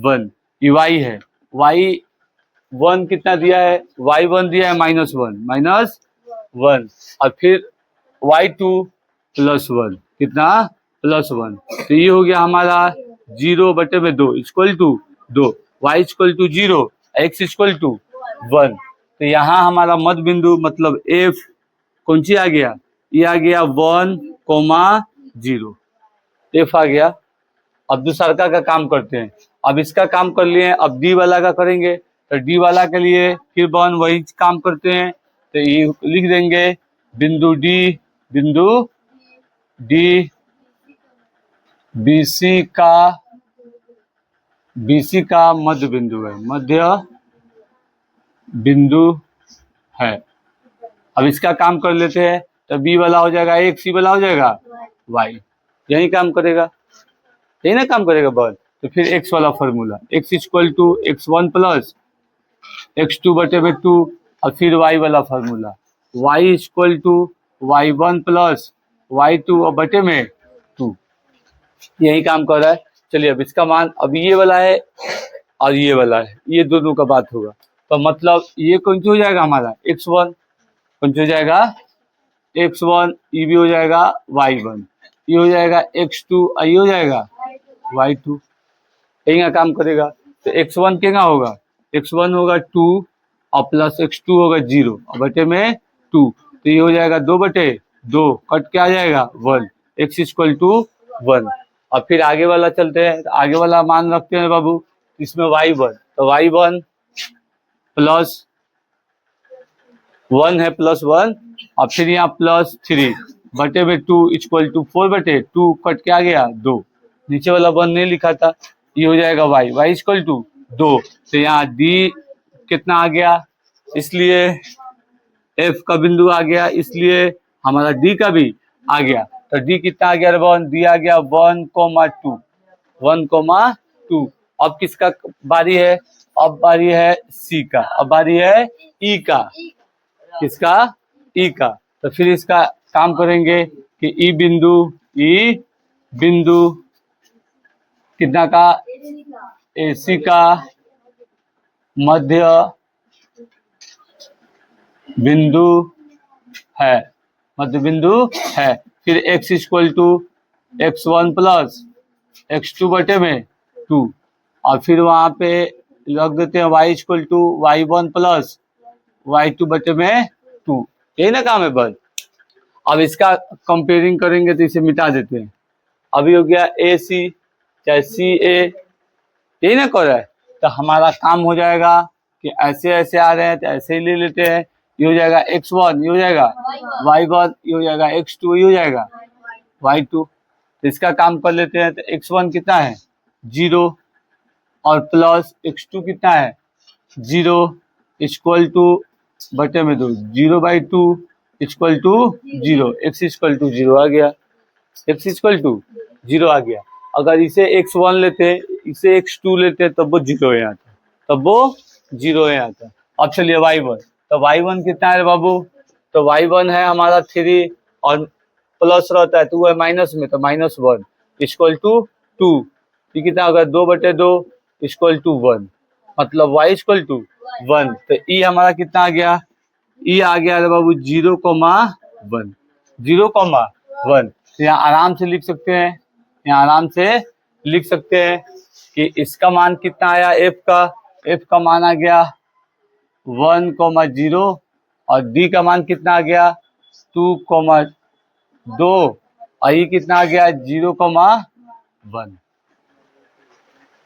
Speaker 1: 1। ये y है, y1 कितना दिया है? y1 दिया है -1 और फिर y2 +1, कितना? +1। तो ये हो गया हमारा 0/2 equal to 2, y equal to 0, x equal to 1। तो यहाँ हमारा मध्य बिंदु मतलब f कौन सी आ गया? ये आ गया 1,0। f आ गया। अब दूसरा का काम करते हैं। अब इसका काम कर लिए, अब डी वाला का करेंगे। तो डी वाला के लिए फिर बन वही काम करते हैं। तो ये लिख देंगे बिंदु डी बीसी का मध्य बिंदु है, मध्य बिंदु है। अब इसका काम कर लेते हैं। तो बी वाला हो जाएगा एक्स, सी वाला हो जाएगा वाई। यही काम करेगा, यही ना काम करेगा बस। तो फिर एक्स वाला formula, x equal to x one plus x two बटे में टू, और फिर वाई वाला formula, y equal to y one plus y two और बटे में टू। यही काम कर रहा है। चलिए अब इसका मान, अब ये वाला है और ये वाला है, ये दोनों का बात होगा। तो मतलब ये कौन सी हो जाएगा हमारा एक्स वन, कौन सी हो जाएगा एक्स वन, ये भी हो जाएगा वाई वन, ये हो जाएगा एक्स टू और ये हो जाएगा वाई टू। यही का काम करेगा। तो एक्स वन क्या होगा, एक्स वन होगा टू और प्लस एक्स टू होगा जीरो और बटे में टू, तो ये हो जाएगा दो बटे दो, कट के आ जाएगा one, x equal to one. और फिर आगे वाला चलते हैं, तो आगे वाला मान रखते हैं बाबू, इसमें वाई वन, तो वाई वन प्लस वन है प्लस वन, और फिर यहाँ प्लस थ्री बटे में टू इक्वल टू फोर बटे टू, कट के आ गया दो, नीचे वाला वन नहीं लिखा था, ये हो जाएगा वाई, वाई इक्वल टू दो। तो यहाँ डी कितना आ गया, इसलिए एफ का बिंदु आ गया, इसलिए हमारा डी का भी आ गया। तो डी कितना आ गया, वन, डी आ गया 1,2, 1,2। अब किसका बारी है, अब बारी है सी का, अब बारी है ई का, किसका ई का। तो फिर इसका काम करेंगे कि ई बिंदु कितना का, एसी का मध्य बिंदु है, मध्य बिंदु है। फिर x equal to x one plus x two बटे में टू, और फिर वहां पे लग देते हैं y equal to y one plus y two बटे में टू। यही ना काम है बस। अब इसका कंपेयरिंग करेंगे तो इसे मिटा देते हैं। अभी हो गया ए सी चाहे सी ए, यही ना कर रहा है। तो हमारा काम हो जाएगा कि ऐसे ऐसे आ रहे हैं तो ऐसे ही ले लेते हैं। ये हो जाएगा एक्स वन, ये हो जाएगा वाई वन, ये हो जाएगा एक्स टू, ये हो जाएगा वाई टू। तो इसका काम कर लेते हैं। तो एक्स वन कितना है जीरो, और प्लस एक्स टू कितना है जीरो, इक्वल टू बटे में दो, zero by two equal to zero, x equal to zero आ गया, एक्स इक्वल टू जीरो आ गया। अगर इसे एक्स वन लेते, इसे एक्स टू लेते तब वो जीरो है आता, तब वो जीरो है आता। अब चलिए वाई वन, तो वाई वन कितना है बाबू, तो वाई वन है हमारा थ्री, और प्लस रहता है तो वो है माइनस में, तो minus one equal to two, ये कितना होगा दो बटे दो इक्वल टू वन, मतलब वाई इक्वल टू वन। तो ई हमारा कितना आ गया, ई आ गया बाबू 0,1, 0,1। तो यहाँ आराम से लिख सकते हैं, यहाँ आराम से लिख सकते हैं कि इसका मान कितना आया, एफ का मान आ गया 1,0, और डी का मान कितना आ गया 2,2, और ये कितना आ गया 0,1।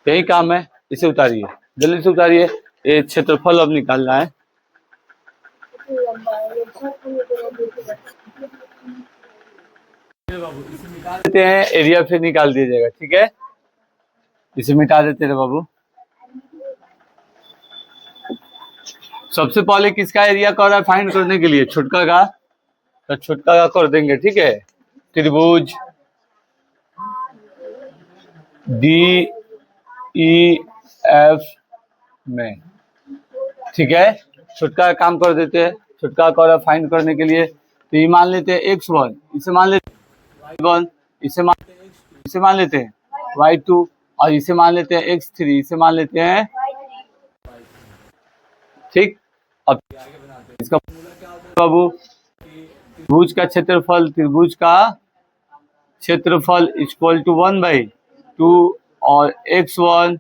Speaker 1: यही काम है। इसे उतारिए, जल्दी से उतारिए, ये क्षेत्रफल अब निकालना है। इसे निकाल देते हैं, एरिया फिर निकाल दिया जाएगा, ठीक है। इसे मिटा देते हैं बाबू। सबसे पहले किसका एरिया कर रहा है फाइंड करने के लिए, छुटका का, तो छुटका का कर देंगे, ठीक है। त्रिभुज डी ई एफ में, ठीक है, छुटका का काम कर देते हैं। छुटका का फाइंड करने के लिए तो ये मान लेते हैं एक्स वन, इसे मान लेते हैं वाई वन, इसे मान लेते हैं वाई टू, और इसे मान लेते हैं एक्स थ्री, इसे मान लेते हैं, ठीक। अब इसका क्या होता है बाबू, त्रिभुज का क्षेत्रफल इक्वल टू 1/2, और x1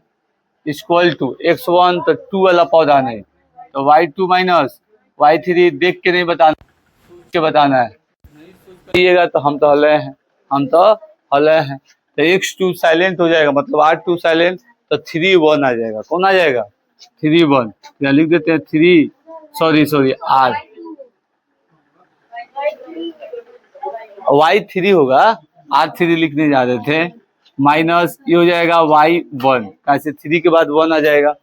Speaker 1: इक्वल टू x1 तो 2 वाला पौधा नहीं, तो y2 माइनस y3 देख के नहीं बताना, सोच के बताना है। नहीं सोचिएगा तो हम तो हले हैं, तो x2 साइलेंट हो जाएगा, मतलब R2 साइलेंट, तो 3 1 आ जाएगा। कौन आ जाएगा 3 1, यहाँ लिख देते हैं 3, सॉरी R, y3 होगा, R3 लिखने जा रहे थे, माइनस ये हो जाएगा y1, कैसे 3 के बाद 1 आ जाएगा,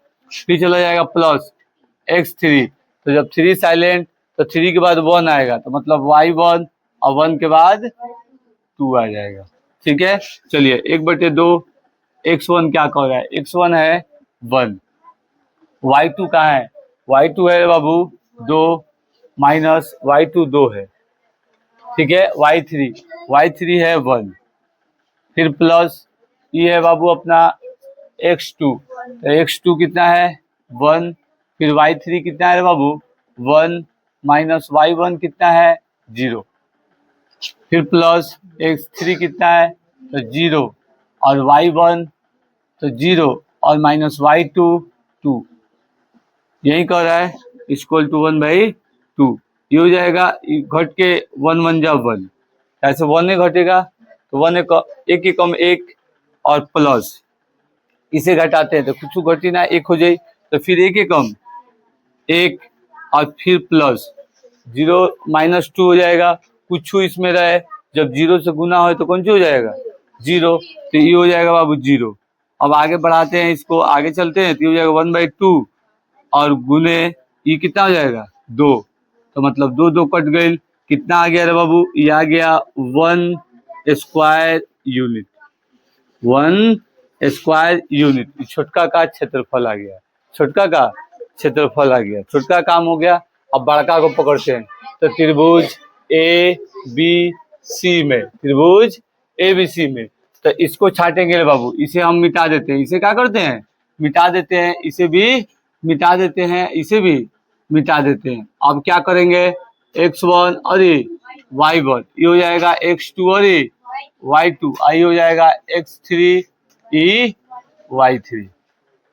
Speaker 1: फिर चला जाएगा प्लस x3, तो जब 3 साइलेंट तो 3 के बाद 1 आएगा, तो मतलब y1 और 1 के बाद 2 आ जाएगा। ठीक है, चलिए 1/2 x1 क्या कह रहा है, x1 है 1, y2 कहाँ है, y2 है बाबू 2 माइनस y2 2 है। ठीक है, y3 है 1, फिर प्लस ये है बाबू अपना x2, तो x2 कितना है 1, फिर y3 कितना है बाबू 1 माइनस y1 कितना है 0, फिर प्लस x3 कितना है तो 0 और y1 तो 0 और माइनस y2 2, यही कह रहा है इक्वल टू 1/2। ये हो जाएगा, घट के 1 1 जा 1, ऐसे 1 ही घटेगा तो 1 एक कम 1 और प्लस इसे घटाते हैं तो कुछ घटी ना 1 हो जाए, तो फिर 1 कम 1 और फिर प्लस 0 माइनस 2 हो जाएगा, कुछ इसमें रहे जब 0 से गुना हो तो कौन सी हो जाएगा 0, तो ये हो जाएगा बाबू 0। अब आगे बढ़ाते हैं इसको, आगे चलते हैं तो ये हो जाएगा 1/2 और गुने ये कितना हो जाएगा 2, तो मतलब 2 2 कट गई, कितना आ गया रे बाबू, ये आ गया 1 स्क्वायर यूनिट, 1 स्क्वायर यूनिट। छोटका का क्षेत्रफल आ गया, छोटका का क्षेत्रफल आ गया, छोटका काम हो गया। अब बड़का को पकड़ते हैं, तो त्रिभुज ए बी सी में, त्रिभुज ए बी सी में, तो इसको छाटेंगे रे बाबू, इसे हम मिटा देते हैं, इसे क्या करते हैं मिटा देते हैं, इसे भी मिटा देते हैं, इसे भी मिटा देते हैं। अब क्या करेंगे x1 और y1, ये हो जाएगा x2 और y2, आई हो जाएगा x3 y3।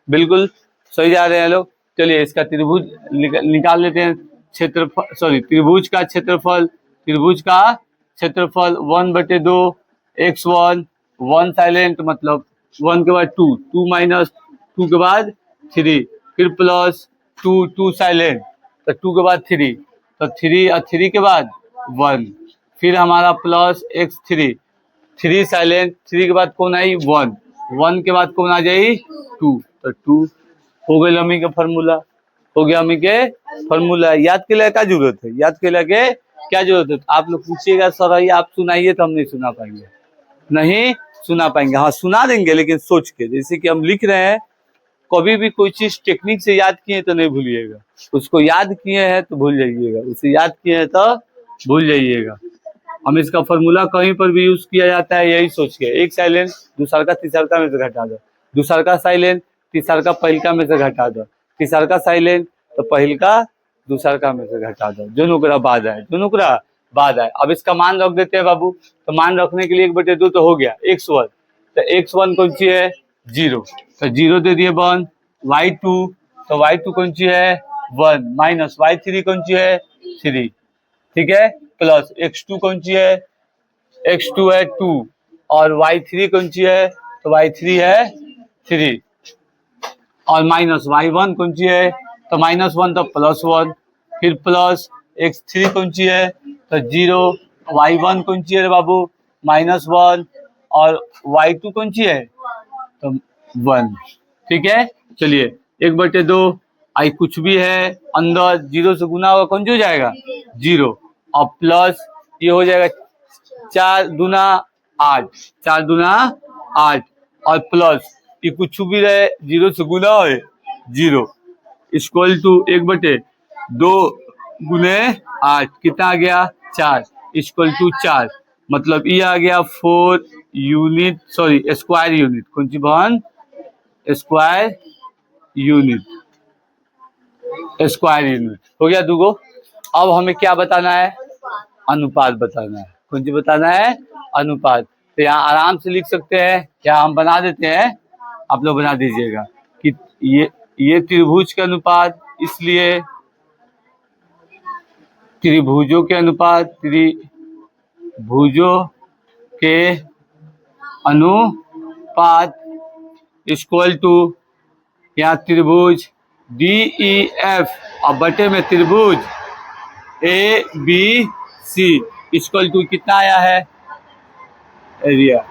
Speaker 1: बिल्कुल सही जा रहे हैं लोग। चलिए इसका त्रिभुज निकाल लेते हैं, क्षेत्रफल सॉरी त्रिभुज का क्षेत्रफल, त्रिभुज का क्षेत्रफल 1/2 x1, 1 साइलेंट मतलब 1 के बाद 2, 2 माइनस 2 के बाद 3, फिर प्लस 2, 2 साइलेंट तो 2 के बाद 3, तो 3 और 3 के बाद 1, फिर हमारा प्लस x3, 3 साइलेंट, 3 के बाद कौन आई 1, 1 के बाद कौन आ जाए 2, तो 2 हो गई हमी के फार्मूला, हो गया हमी के फार्मूला। याद के लिए क्या जरूरत है, याद के लिए क्या जरूरत है, आप लोग पूछिएगा सर ये आप सुनाइए तो हम नहीं सुना पाएंगे, नहीं सुना पाएंगे, हाँ सुना देंगे लेकिन सोच के, जैसे कि हम लिख रहे हैं, कभी भी कोई चीज टेक्निक से याद किए तो नहीं भूलिएगा, उसको याद किए हैं तो भूल जाइएगा, उसे याद किए हैं तो भूल जाइएगा। हम इसका फॉर्मूला कहीं पर भी यूज किया जाता है, यही सोच के, एक साइलेंट दूसरा का तीसरा में से घटा दो, दूसरा का साइलेंट तीसरा का पहिलका में से घटा दो, तीसरा का साइलेंट तो पहिलका दूसरा का में से घटा दो, जो नुकरा बाद आए, जो नुकरा बाद आए। अब इसका मान रख देते हैं बाबू, तो मान रखने के लिए 1/2 तो हो गया x1, तो x1 कौन सी है 0, तो 0 दे दिए 1, y2 तो y2 कौन सी है 1 माइनस y3 कौन सी है 3, ठीक है, प्लस x2 कौन सी है x2 है 2 और y3 कौन सी है तो y3 है 3 और माइनस y1 कौन सी है तो -1 तो +1, फिर प्लस x3 कौन सी है तो 0, y1 कौन सी है बाबू -1 और y2 कौन सी है तो 1। ठीक है, चलिए 1/2 आई कुछ भी है अंदर 0 से गुना होगा कौन सी हो जाएगा 0 और प्लस ये हो जाएगा 4 दूना 8, 4 दूना 8 और प्लस ये कुछ भी रहे 0 से गुना हो 0 इक्वल टू 1/2 गुने 8 कितना आ गया 4 इक्वल टू 4, मतलब ये आ गया 4 यूनिट सॉरी स्क्वायर यूनिट, कौन सी बहन स्क्वायर यूनिट, स्क्वायर यूनिट हो गया दूगो। अब हमें क्या बताना है अनुपात बताना है, कौन सी बताना है अनुपात, तो यहाँ आराम से लिख सकते हैं, क्या हम बना देते हैं आप लोग बना दीजिएगा कि ये त्रिभुज के अनुपात, इसलिए त्रिभुजों के अनुपात, त्रिभुजों के अनुपात इक्वल टू यहाँ त्रिभुज DEF और बटे में त्रिभुज ABC इक्वल टू कितना आया है एरिया,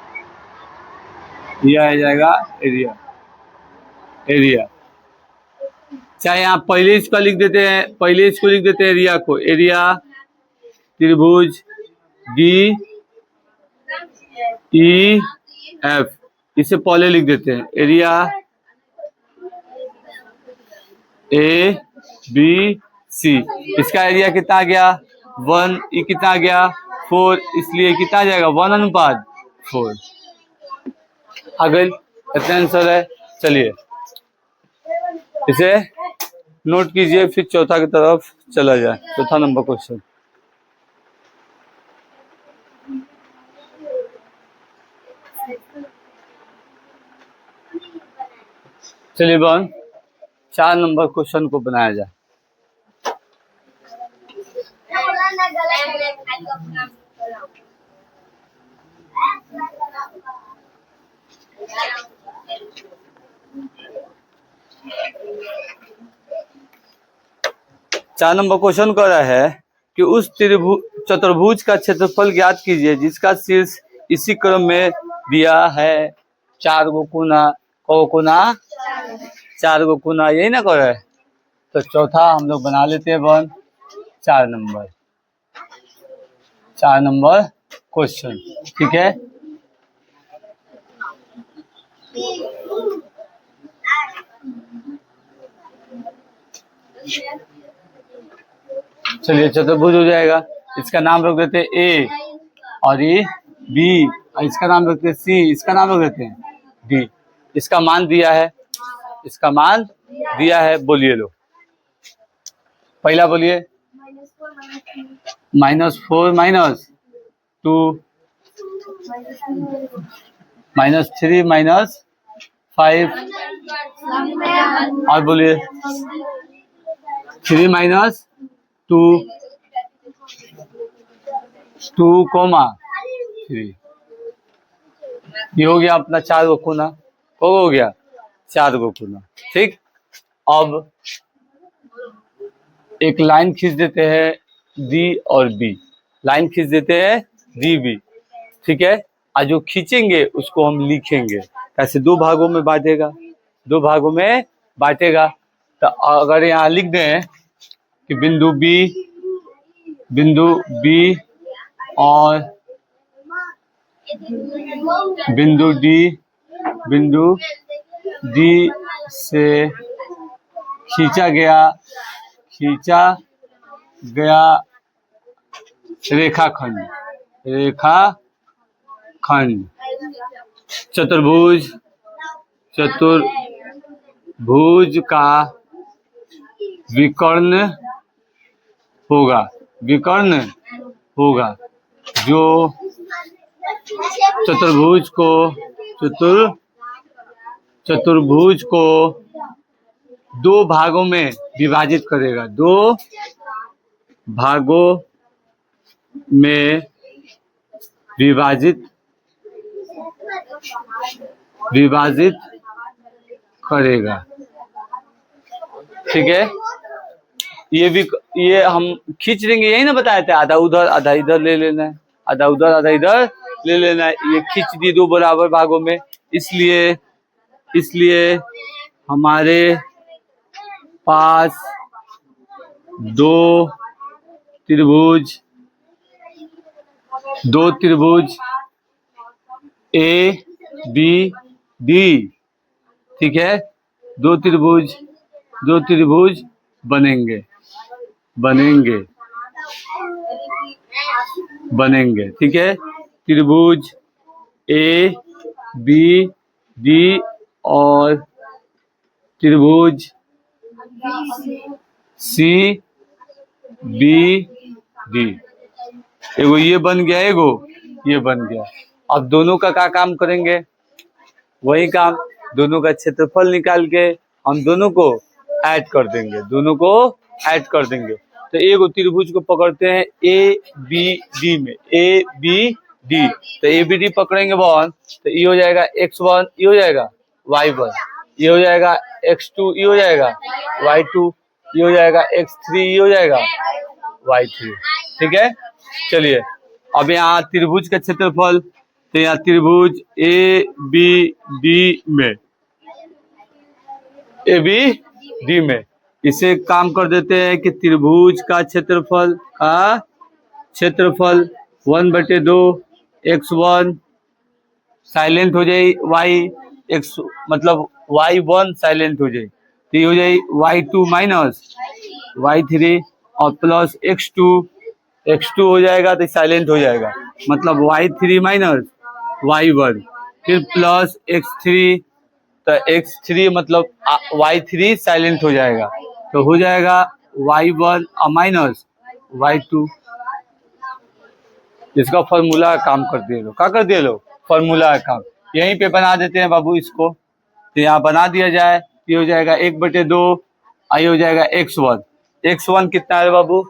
Speaker 1: यह आ जाएगा एरिया, एरिया चाहे यहाँ पहले इसको लिख देते हैं, पहले इसको लिख देते हैं एरिया को, एरिया त्रिभुज डी ई एफ, इसे पहले लिख देते हैं। एरिया ए बी सी, इसका एरिया कितना आ गया 1, ई कितना आ गया 4, इसलिए कितना आ जाएगा 1:4। अगले कितना आंसर है, चलिए इसे नोट कीजिए, फिर चौथा की तरफ चला जाए। चौथा नंबर क्वेश्चन, चलिए बन 4 नंबर क्वेश्चन को बनाया जाए। चार नंबर क्वेश्चन कह रहा है कि उस चतुर्भुज का क्षेत्रफल ज्ञात कीजिए जिसका शीर्ष इसी क्रम में दिया है। 4 गो कोना, को कोना 4 गो कोना, यही ना कह रहा है। तो चौथा हम लोग बना लेते हैं बन 4 नंबर क्वेश्चन, ठीक है। चलिए चतुर्भुज हो जाएगा, इसका नाम रख देते हैं ए, और ये बी, और इसका नाम रखते हैं सी, इसका नाम रख देते हैं डी। इसका मान दिया है, इसका मान दिया है, बोलिए लो। पहला बोलिए -4 -2 -3 -5, और बोलिए 3 -2 2,3। ये हो गया अपना 4 गो कोना, हो गया 4 गो कोना, ठीक। अब एक लाइन खींच देते हैं डी और बी, लाइन खींच देते हैं डी बी, ठीक है। और जो खींचेंगे उसको हम लिखेंगे, कैसे 2 भागों में बांटेगा, 2 भागों में बांटेगा। तो अगर यहाँ लिख दें कि बिंदु बी और बिंदु डी से खींचा गया रेखाखंड चतुर्भुज का विकर्ण होगा जो चतुर्भुज को 2 भागों में विभाजित करेगा, 2 भागों में विभाजित करेगा, ठीक है। ये हम खींच देंगे, यही ना बताए थे, आधा उधर आधा इधर ले लेना है, आधा उधर आधा इधर ले लेना है। ये खींच दी 2 बराबर भागों में, इसलिए हमारे पास 2 त्रिभुज ए बी डी, ठीक है। 2 त्रिभुज बनेंगे, ठीक है। त्रिभुज ए बी डी और त्रिभुज सी बी डी, एगो ये बन गया, एगो ये बन गया। अब दोनों का क्या काम करेंगे, वही काम, दोनों का क्षेत्रफल निकाल के हम दोनों को ऐड कर देंगे। तो एगो त्रिभुज को पकड़ते हैं ए बी डी में, ए बी डी, तो ए बी डी पकड़ेंगे बॉन, तो ये हो जाएगा x1, ये हो जाएगा y1, ये हो जाएगा x2, ये हो जाएगा y2, ये हो जाएगा x3, ये हो जाएगा y3, ठीक है। चलिए अब यहाँ त्रिभुज का क्षेत्रफल, तो यहाँ त्रिभुज ए बी डी में इसे काम कर देते हैं कि त्रिभुज का क्षेत्रफल 1/2 x1 साइलेंट हो जाए, y x मतलब y1 साइलेंट हो जाए, तो ये हो जाए y2 माइनस y3 और प्लस x2 हो जाएगा तो साइलेंट हो जाएगा, मतलब y3 माइनस y1, फिर प्लस x3, तो x3 मतलब y3 साइलेंट हो जाएगा, तो हो जाएगा y1 और माइनस y2। इसका फॉर्मूला काम कर दिए लो, क्या कर दिए लो, फॉर्मूला काम। यहीं पे बना देते हैं बाबू इसको, तो यहाँ बना दिया जाए, ये हो जाएगा 1/2, आई हो जाएगा x1 कितना है बाबू,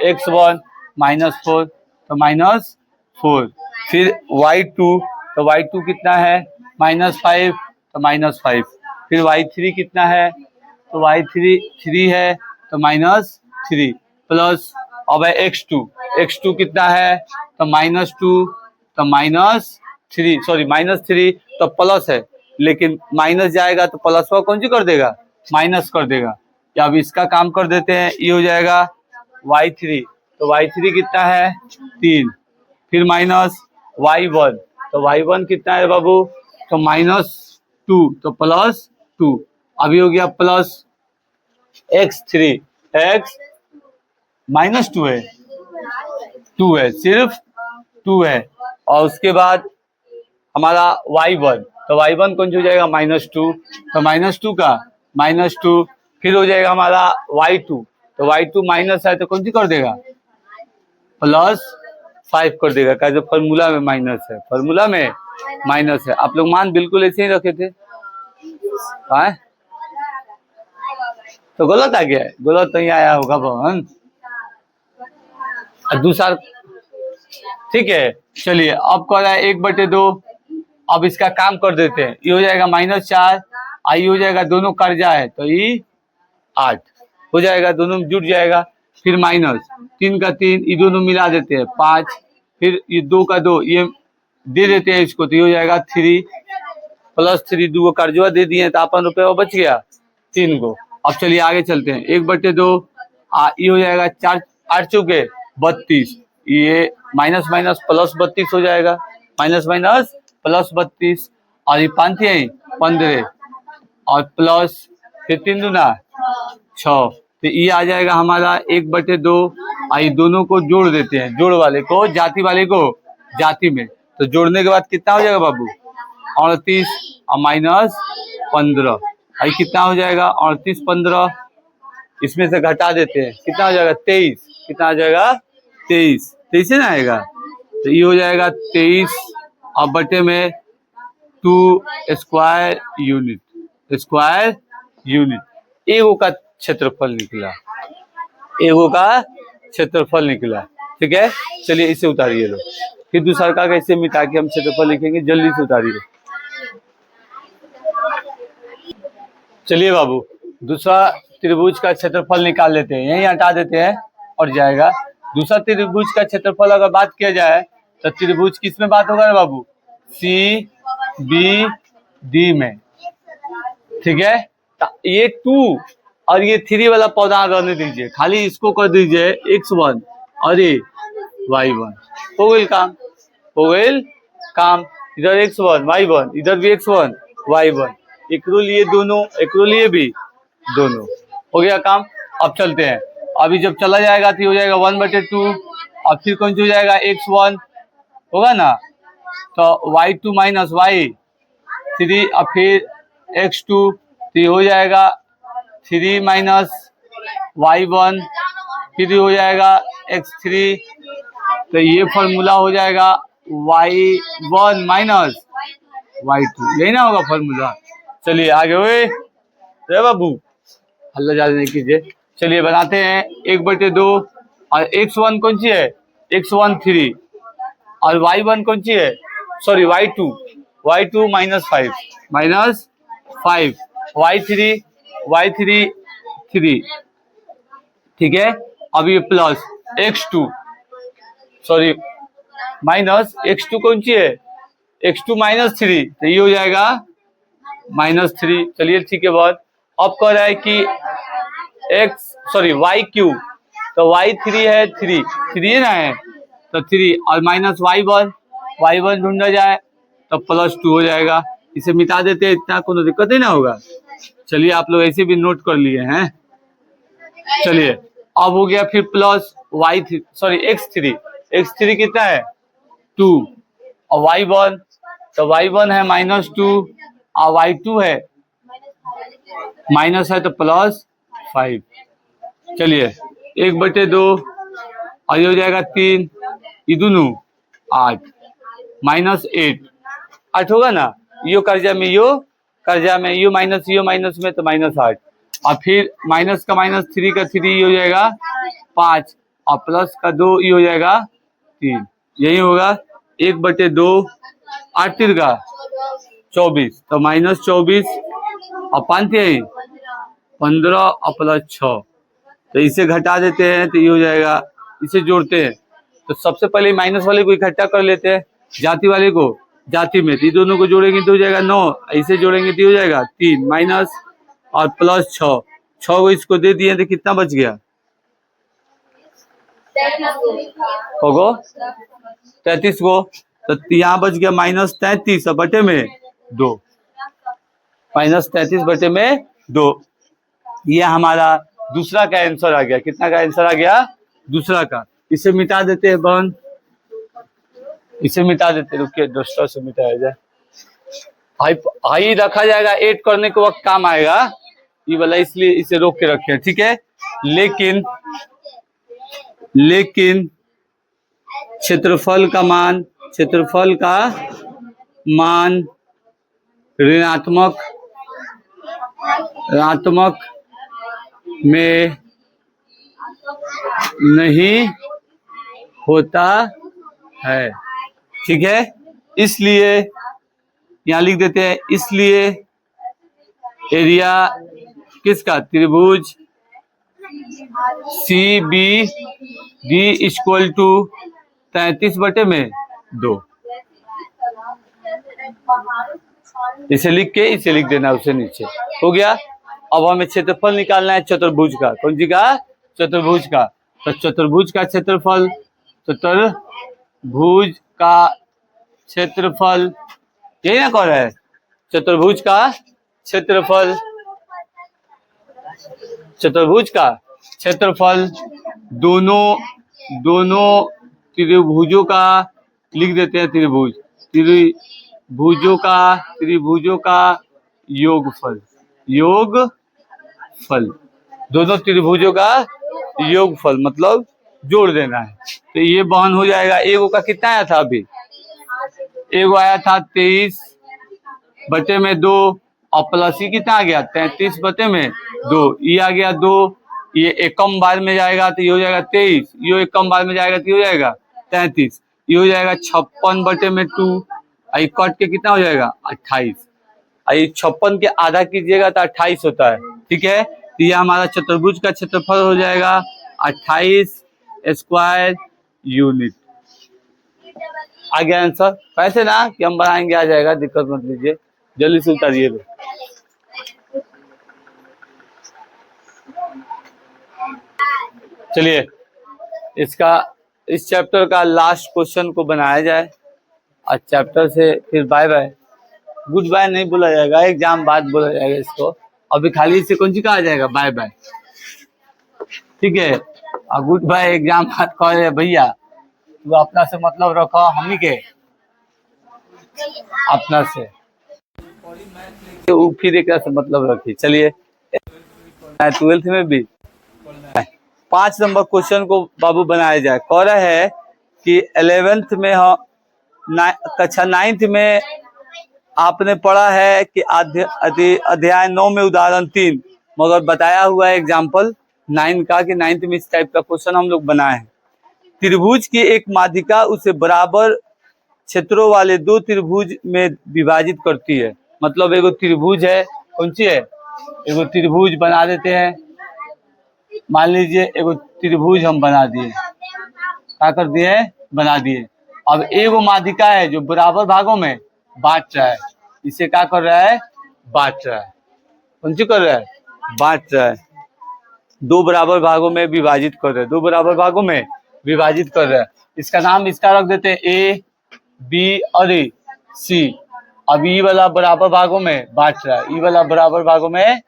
Speaker 1: x1 -4, तो -4, फिर y2, तो y2 कितना है -5, तो -5, फिर y3 कितना है, तो y3 3 है, तो -3, प्लस अब है x2 कितना है, तो -2, तो -3, सॉरी -3, तो प्लस है, लेकिन माइनस जाएगा तो प्लस को कौन सी कर देगा, माइनस कर देगा। या अब इसका काम कर देते हैं, ये हो जाएगा y3, तो y3 कितना है 3, फिर माइनस y1, तो y1 कितना है बाबू, तो -2, तो +2, अभी हो गया प्लस x3, x -2 है, 2 है, सिर्फ 2 है, और उसके बाद हमारा y1, तो y1 कौन सी हो जाएगा -2, तो -2 का -2, फिर हो जाएगा हमारा y2, तो y2 माइनस है तो कौन सी कर देगा, +5 कर देगा, कैसे फॉर्मूला में माइनस है, फॉर्मूला में माइनस है। आप लोग मान बिल्कुल ऐसे ही रखे थे, तो गलत आ गया है, गलत नहीं आया होगा भवन, दूसरा ठीक है। चलिए अब कर रहा है 1/2, अब इसका काम कर देते हैं, ये हो जाएगा -4, आई हो जाएगा, दोनों कर्जा है तो ये 8 हो जाएगा, दोनों में जुट जाएगा, फिर -3 का 3, ये दोनों मिला देते हैं 5, फिर ये 2 का 2 ये दे देते हैं इसको, तो ये हो जाएगा 3 +3, 2 कर्जवा दे दिए तो अपन रुपये बच गया 3 को। अब चलिए आगे चलते हैं, 1/2 ये हो जाएगा 4 8 चौके 32, ये माइनस माइनस प्लस 32 हो जाएगा, माइनस माइनस प्लस 32, और ये 5 15 और प्लस फिर 3 दूना 6, तो ये आ जाएगा हमारा 1/2, ये दोनों को जोड़ देते हैं, जोड़ वाले को जाति वाले को जाति में, तो जोड़ने के बाद कितना हो जाएगा बाबू 38 और -15, आई कितना हो जाएगा 38 15, इसमें से घटा देते हैं कितना हो जाएगा 23, कितना हो जाएगा 23 है ना आएगा, तो ये हो जाएगा 23 और बटे में 2 स्क्वायर यूनिट, एगो का क्षेत्रफल निकला, एगो का क्षेत्रफल निकला, ठीक है। चलिए इसे उतारिए लो, फिर दूसरा का कैसे मिटा के हम क्षेत्रफल लिखेंगे, जल्दी से उतारिए। चलिए बाबू दूसरा त्रिभुज का क्षेत्रफल निकाल लेते हैं, यही हटा देते हैं और जाएगा। दूसरा त्रिभुज का क्षेत्रफल अगर बात किया जाए तो त्रिभुज किस में बात होगा बाबू, सी बी डी में, ठीक है। ये 2 और ये 3 वाला पौधा रहने दीजिए, खाली इसको कर दीजिए x1 और ये y1, हो गई काम, हो गई काम, इधर x1 y1, इधर भी x1 y1, एकरो लिए दोनों, एकरो लिए भी दोनों, हो गया काम। अब चलते हैं, अभी जब चला जाएगा तो हो जाएगा 1/2, और फिर कौन सी हो जाएगा x1 होगा ना, तो y2 माइनस y3, और फिर x2, तो हो जाएगा 3 माइनस y1, फिर हो जाएगा x3, तो ये फॉर्मूला हो जाएगा y1 माइनस y2, यही ना होगा फॉर्मूला। चलिए आगे हुए रे बाबू, हल्ला ज्यादा नहीं कीजिए। चलिए बनाते हैं 1/2, और x1 कौन सी है, x1 3, और y1 कौन सी है, सॉरी y2 -5 y3 3, ठीक है। अब ये plus x2, sorry minus x2 कौन सी है, x2 -3, तो ये हो जाएगा -3। चलिए ठीक है बहुत। अब कह रहा है कि y क्यू, तो y3 है 3 है ना है, तो 3 और माइनस y1 ढूंढा जाए तो +2 हो जाएगा। इसे मिटा देते हैं, इतना कोई दिक्कत ही ना होगा। चलिए आप लोग ऐसे भी नोट कर लिए हैं। चलिए अब हो गया फिर प्लस x3 कितना है 2 और y1 तो y1 है -2 और y2 है माइनस है तो +5। चलिए 1/2 और ये हो जाएगा 3 ये दोनों 8 -8 होगा ना। यो कर्जा में यो माइनस में तो -8 और फिर माइनस का -3 का 3 हो जाएगा 5 और प्लस का 2 ये हो जाएगा 3। यही होगा 1/2 8 3 का 24 तो -24 और 5 यही 15 और +6 तो इसे घटा देते हैं तो ये हो जाएगा। इसे जोड़ते हैं तो सबसे पहले माइनस वाले को इकट्ठा कर लेते हैं, जाति वाले को जाति में, तो दोनों को जोड़ेंगे तो हो जाएगा 9, ऐसे जोड़ेंगे तो हो जाएगा 3 माइनस और +6 को इसको दे दिए तो कितना बच गया होगो 33 को। तो यहाँ बच गया -33 बटे में 2 -33/2। ये हमारा दूसरा का आंसर आ गया। कितना का आंसर आ गया दूसरा का। इसे मिटा देते हैं बहन, इसे मिटा देते, रुकिए दोस्तों से मिटाया जाए। हाई रखा जाएगा 8 करने के वक्त काम आएगा ये वाला, इसलिए इसे रोक के रखे, ठीक है। लेकिन क्षेत्रफल का मान ऋणात्मक में नहीं होता है, ठीक है। इसलिए यहाँ लिख देते हैं, इसलिए एरिया किसका त्रिभुज CBD = 33/2। इसे लिख देना उसे नीचे हो गया। अब हमें क्षेत्रफल निकालना है चतुर्भुज का। कौन सी का चतुर्भुज का। तो चतुर्भुज का क्षेत्रफल यही ना कह रहा है। चतुर्भुज का क्षेत्रफल दोनों त्रिभुजों का लिख देते हैं। त्रिभुजों का योगफल दोनों त्रिभुजों का योगफल मतलब जोड़ देना है। तो ये बहन हो जाएगा। एगो का कितना आया था अभी, एगो आया था 23/2 और प्लस ही कितना आ गया 33/2। ये आ गया 2, ये एकम बार में जाएगा तो ये हो जाएगा 23, ये एकम बार में जाएगा तो ये हो जाएगा 33, ये हो जाएगा 56/2। आई कट के कितना हो जाएगा 28। आई 56 के आधा कीजिएगा तो 28 होता है, ठीक है। तो ये हमारा चतुर्भुज का क्षेत्रफल हो जाएगा 28 स्क्वायर यूनिट। आ गया आंसर। पैसे ना कि हम बनाएंगे, आ जाएगा, दिक्कत मत लीजिए, जल्दी से उतारिए। चलिए इस चैप्टर का लास्ट क्वेश्चन को बनाया जाए और चैप्टर से फिर बाय बाय। गुड बाय नहीं बोला जाएगा, एग्जाम बाद बोला जाएगा इसको। अभी खाली इससे कौन सी कहा जाएगा बाय बाय, ठीक है। और गुड बाय एग्जाम बाद कहे भैया तू अपना से मतलब रखो, हम के अपना से तो फिर एक से मतलब रखी। चलिए 12th में भी 5 नंबर क्वेश्चन को बाबू बनाया जाए। कह रहा है कि 11th में कक्षा 9th में आपने पढ़ा है कि अध्याय 9 में उदाहरण 3, मगर बताया हुआ है एग्जाम्पल 9 का कि 9th में इस टाइप का क्वेश्चन हम लोग बनाए हैं। त्रिभुज की एक माध्यिका उसे बराबर क्षेत्रों वाले 2 त्रिभुज में विभाजित करती है। मतलब एगो त्रिभुज है, कौन सी है, एगो त्रिभुज बना देते हैं। मान लीजिए एगो त्रिभुज हम बना दिए, क्या कर दिए, बना दिए। अब एगो माध्यिका है जो बराबर भागों में बांट रहा है, इसे क्या कर रहा है, बांट रहा है। कौन सी कर रहा है, बांट रहा है। 2 बराबर भागों में विभाजित कर रहा है, 2 बराबर भागों में विभाजित कर रहा है। इसका नाम इसका रख देते हैं ए बी और सी। अब ई वाला बराबर भागों में बांट रहा है, ई वाला बराबर भागों में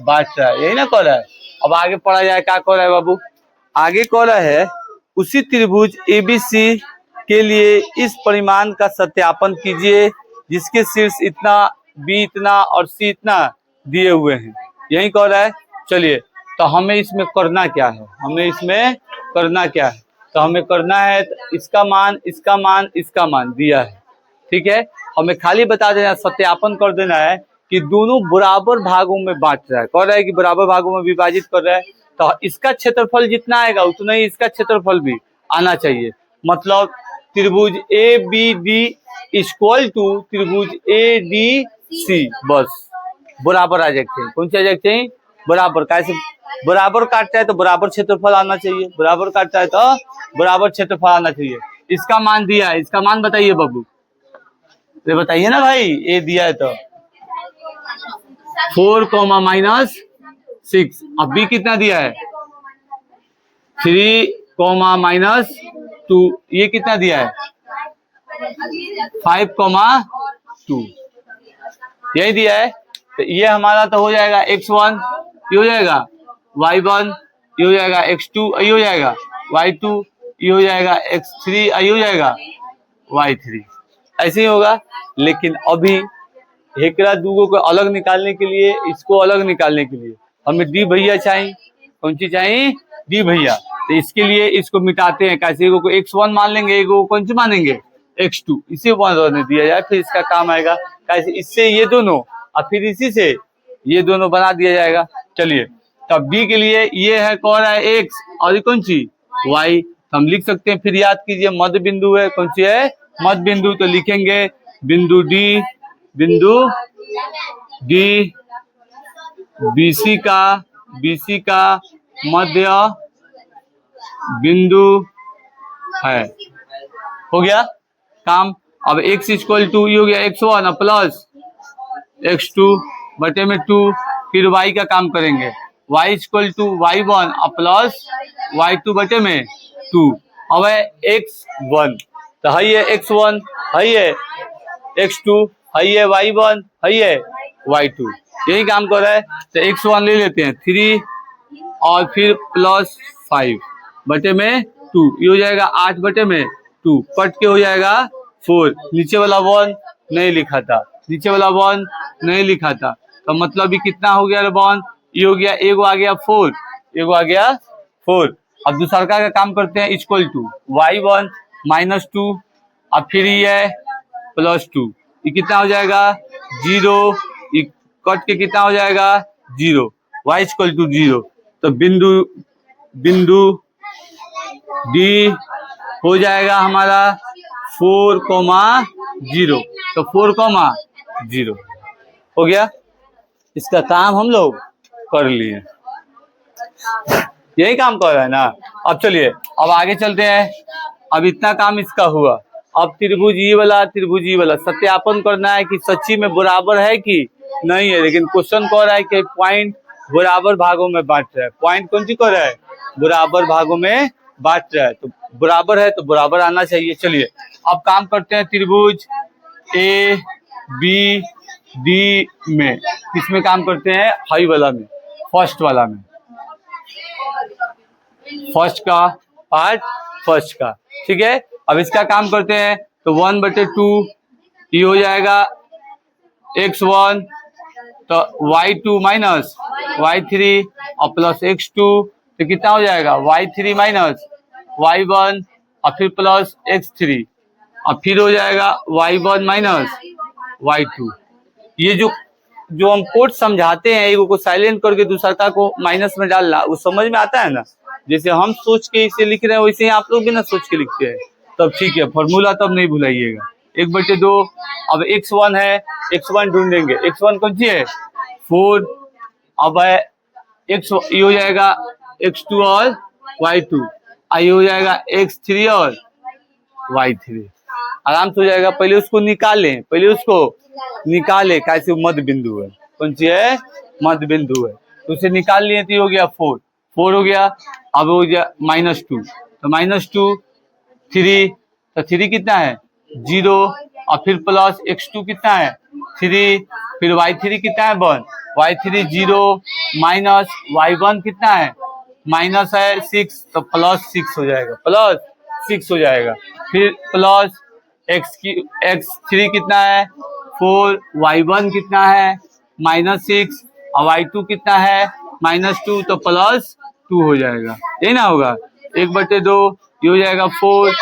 Speaker 1: बांट रहा है, यही ना कह रहा है। अब आगे पढ़ा जाए, क्या कह रहा है बाबू, आगे कह रहा है उसी त्रिभुज एबीसी के लिए इस परिमाण का सत्यापन कीजिए जिसके शीर्ष इतना, बी इतना और सी इतना दिए हुए हैं, यही कह रहा है। चलिए, तो हमें इसमें करना क्या है, हमें इसमें करना क्या है, तो हमें करना है इसका मान, इसका मान, इसका मान दिया है, ठीक है। हमें खाली बता देना, सत्यापन कर देना है कि दोनों बराबर भागों में बांट रहा है, कह रहा है कि बराबर भागों में विभाजित कर रहा है, तो इसका क्षेत्रफल जितना आएगा उतना ही इसका क्षेत्रफल भी आना चाहिए। मतलब त्रिभुज A B D equal to त्रिभुज ए डी सी, बस बराबर आ जाते हैं। कौन से आ जाते हैं, बराबर। कैसे बराबर काटता है तो बराबर क्षेत्रफल आना चाहिए, बराबर काटता है तो बराबर क्षेत्रफल आना चाहिए। इसका मान दिया है, इसका मान बताइए बाबू, ये बताइए ना भाई, ए दिया है तो 4, -6। अब बी कितना दिया है, 3, -2। ये कितना दिया है, 5, 2, यही दिया है। तो ये हमारा तो हो जाएगा x1, ये हो जाएगा y1, ये हो जाएगा x2, ये हो जाएगा y2, ये हो जाएगा x3, ये हो जाएगा y3, ऐसे ही होगा। लेकिन अभी हेकरा दूगो को अलग निकालने के लिए, इसको अलग निकालने के लिए हमें डी भैया चाहिए। कौन सी चाहिए, डी भैया। तो इसके लिए इसको मिटाते हैं, कैसे को x1 मान लेंगे, एगो कौन सी मानेंगे x2, इसे 1 रहने दिया जाए, फिर इसका काम आएगा। कैसे, इससे ये दोनों और फिर इसी से ये दोनों बना दिया जाएगा। चलिए, तब b के लिए ये है, कौन है x और कौन सी y, हम लिख सकते हैं। फिर याद कीजिए मध्य बिंदु है, कौन सी है, मध्य बिंदु। तो लिखेंगे बिंदु डी, बिंदु डी बीसी का मध्य बिंदु है। हो गया काम। अब x इक्वल टू ये हो गया x1 प्लस x2 बटे में 2, फिर y का काम करेंगे, y equal to y1 plus y2 बटे में 2। अब है x1, तो है ये x1, है ये x2, है ये y1, है ये y2, यही काम कर रहा है। तो x1 ले लेते हैं 3 और फिर प्लस 5 बटे में 2, ये हो जाएगा 8 बटे में 2, कट के हो जाएगा 4। नीचे वाला 1 नहीं लिखा था, नीचे वाला 1 नहीं लिखा था, तो मतलब ये कितना हो गया 1, ये हो गया, एगो आ गया 4, एगो आ गया 4। अब दूसरा का काम करते हैं, इक्वल टू y1 -2 और फिर ये प्लस 2, ये कितना हो जाएगा 0, ये कट के कितना हो जाएगा 0, y इक्वल टू 0। तो बिंदु डी हो जाएगा हमारा 4,0, तो 4,0 हो गया। इसका काम हम लोग कर लिए, यही काम कर रहा है ना। अब चलिए, अब आगे चलते हैं। अब इतना काम इसका हुआ, अब त्रिभुज ई वाला सत्यापन करना है कि सच्ची में बराबर है कि नहीं है। लेकिन क्वेश्चन कह रहा है कि पॉइंट बराबर भागों में बांट रहा है, पॉइंट कौन सी कह रहा है, बराबर भागों में बांट रहा है, तो बराबर है तो बराबर आना चाहिए। चलिए, अब काम करते हैं त्रिभुज ए बी डी में, किसमें काम करते हैं, हाई वाला में, फर्स्ट वाला में, फर्स्ट का पार्ट, फर्स्ट का, ठीक है। अब इसका काम करते हैं, तो 1/2 ये हो जाएगा x1, तो y2 माइनस y3 और प्लस x2, तो कितना हो जाएगा y3 माइनस y1 और फिर प्लस x3 और फिर हो जाएगा y1 माइनस y2। ये जो हम कोड समझाते हैं, एगो को साइलेंट करके दूसरा को माइनस में डालना, वो समझ में आता है ना। जैसे हम सोच के इसे लिख रहे हैं, वैसे ही आप लोग भी ना सोच के लिखते हैं, तब ठीक है। फॉर्मूला तब नहीं भुलाइएगा, 1/2। अब x1 है, x1 ढूंढेंगे, x1 कौन सी है 4, अब है x ये हो जाएगा x2 और y2, ये हो जाएगा x3 और y3, आराम से हो जाएगा। पहले उसको निकालें, कैसे मध्य बिंदु है, कौन सी है, मध्य बिंदु है, तो उसे निकाल लिए, तो हो गया 4 हो गया। अब हो गया -2, तो -2 3, तो 3 कितना है 0, और फिर प्लस x2 कितना है 3, फिर y3 कितना है 1, y3 0, माइनस y1 कितना है माइनस है 6, तो प्लस 6 हो जाएगा, प्लस 6 हो जाएगा। फिर प्लस x3 कितना है 4, y1 कितना है -6, और y2 कितना है -2, तो प्लस 2 हो जाएगा, यही ना होगा 1/2, ये हो जाएगा 4,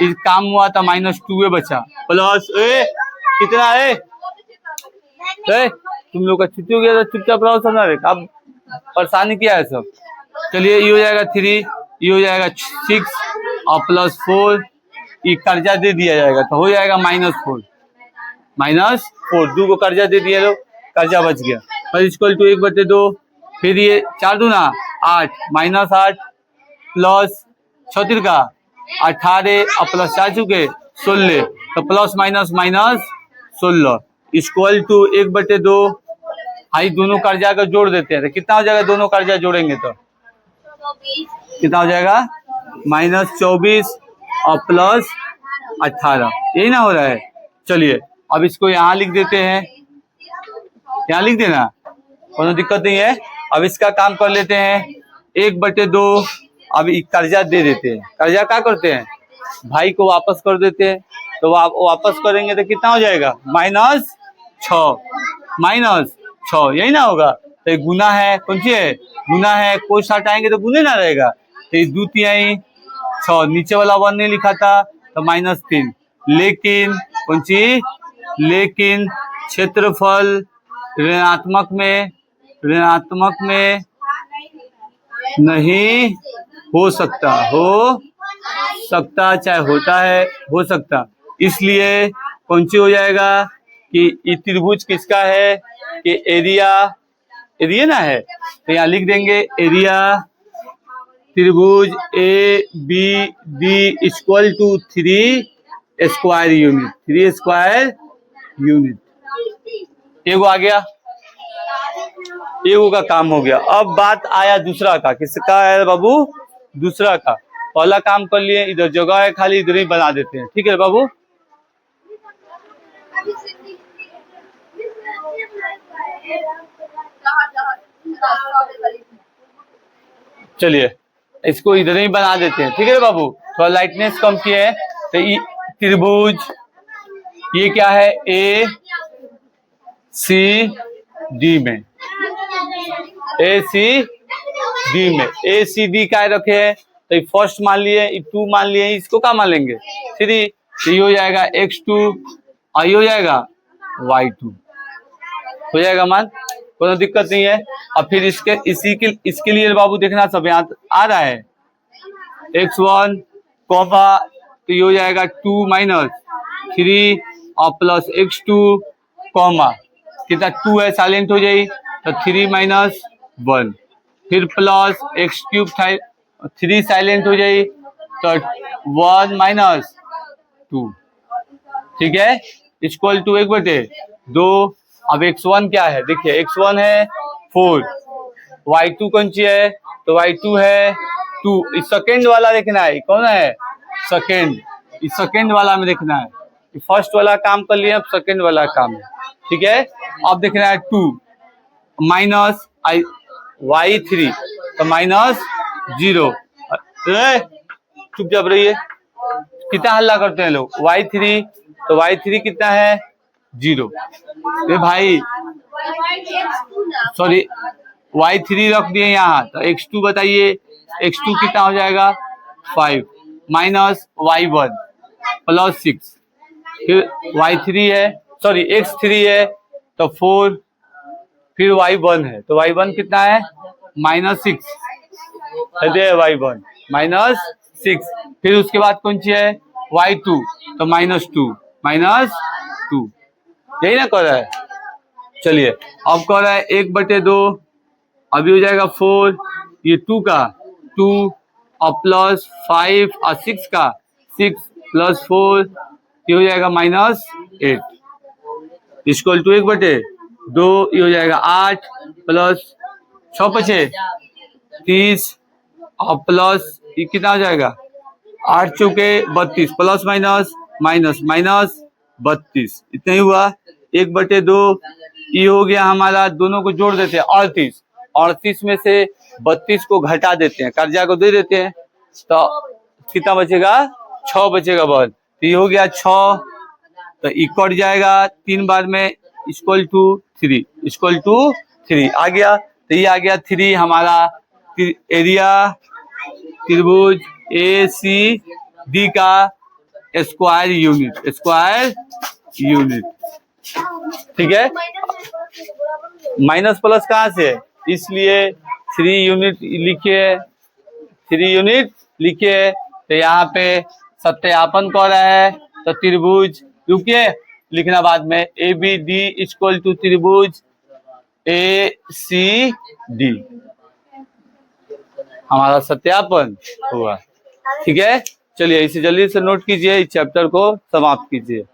Speaker 1: इस काम हुआ था -2 बचा, प्लस कितना है तुम लोग का छुट्टी हो गया था, चुपचाप रहो समझ रहे, अब परेशानी क्या है सब। चलिए ये हो जाएगा 3, ये हो जाएगा 6, और प्लस 4, ये कर्जा दे दिया जाएगा तो हो जाएगा -4, -4, 2 को कर्जा दे दिया, लो कर्जा बच गया, और इक्वल टू 1/2, फिर ये 4 दूना 8, -8, प्लस 6 का 18, और प्लस 4 चुके 16, तो plus minus minus 16 equal to 1/2। हाई दोनों कर्जा का जोड़ देते हैं तो कितना हो जाएगा, दोनों कर्जा जोड़ेंगे तो कितना हो जाएगा -24 और प्लस 18, यही ना हो रहा है। चलिए अब इसको यहाँ लिख देते हैं, यहाँ लिख देना, कोई दिक्कत नहीं है। अब इसका काम कर लेते हैं 1/2, अब कर्जा दे देते हैं, कर्जा क्या करते हैं भाई को वापस कर देते हैं, तो वापस करेंगे तो कितना हो जाएगा -6, यही ना होगा। तो गुना है, कौन सी है गुना है, कोई हटाएंगे तो गुने ना रहेगा, तो 2 तिहाई 6, नीचे वाला 1 नहीं लिखा था तो -3, लेकिन कौन सी, लेकिन क्षेत्रफल ऋणात्मक में नहीं हो सकता, चाहे होता है हो सकता, इसलिए कौन सी हो जाएगा कि त्रिभुज किसका है कि एरिया ना है, तो यहाँ लिख देंगे एरिया त्रिभुज ABD equal to 3 square unit, एगो आ गया, एगो का काम हो गया। अब बात आया दूसरा का, किसका है बाबू, दूसरा का। पहला काम कर लिए, इधर जगह है खाली, इधर ही बना देते हैं, ठीक है बाबू। चलिए इसको इधर ही बना देते हैं, ठीक है बाबू, थोड़ा लाइटनेस कम की है। तो त्रिभुज ये क्या है ACD में, ACD का रखे हैं, तो फर्स्ट मान लिए, 2 मान लिए, इसको क्या मान लेंगे 3, तो ये हो जाएगा x2 और ये हो जाएगा y2, हो जाएगा मान, कोई दिक्कत नहीं है। अब फिर इसके लिए बाबू देखना सब यहाँ आ रहा है x1 कॉमा, तो ये हो जाएगा 2 - 3 और प्लस x2 कॉमा, कितना 2 है साइलेंट हो जाए तो 3 - 1, फिर प्लस x3 3 साइलेंट हो जाए तो 1 - 2, ठीक है, इक्वल टू 1/2। अब x1 क्या है, देखिए x1 है 4, y2 कौन सी है, तो y2 है 2, इस सेकेंड वाला देखना है, कौन है सेकेंड, इस सेकेंड वाला में देखना है, फर्स्ट वाला काम कर लिया, अब सेकेंड वाला काम है, ठीक है। अब देखना है 2 माइनस y3 तो -0, चुपचाप रहिए, कितना हल्ला करते हैं लोग, y3 तो y3 कितना है 0, ये भाई सॉरी y3 रख दिए यहाँ, तो x2 बताइए, x2 कितना हो जाएगा 5 माइनस y1 प्लस 6, फिर y3 है सॉरी x3 है तो 4, फिर y1 है तो y1 कितना है -6, y1 -6, फिर उसके बाद कौन सी है y2 तो -2, यही ना कर रहा है। चलिए अब कह रहा है 1/2, अभी हो जाएगा 4, ये 2 का 2 और प्लस 5 और 6 का 6 प्लस 4, ये हो जाएगा -8 इक्वल टू 1/2, ये हो जाएगा 8 प्लस 6 × 5 = 30 और प्लस ये कितना हो जाएगा 8 चौके 32 प्लस माइनस माइनस माइनस 32 इतना ही हुआ। 1/2 ये हो गया हमारा, दोनों को जोड़ देते हैं 38। 38 में से 32 को घटा देते हैं, कर्जा को दे देते हैं, तो कितना बचेगा? 6 बचेगा बस। तो ये हो गया 6, तो ये कट जाएगा 3 बार में, इक्वल टू 3, इक्वल टू 3 आ गया। तो ये आ गया 3 हमारा एरिया त्रिभुज ए सी डी का स्क्वायर यूनिट, स्क्वायर यूनिट। ठीक है, माइनस प्लस कहाँ से? इसलिए 3 यूनिट लिखिए, 3 यूनिट लिखिए। तो यहाँ पे सत्यापन कर रहा है, तो त्रिभुज, रुकिए लिखना बाद में, A B D equal to त्रिभुज ए सी डी, हमारा सत्यापन हुआ। ठीक है, चलिए इसे जल्दी से नोट कीजिए, इस चैप्टर को समाप्त कीजिए।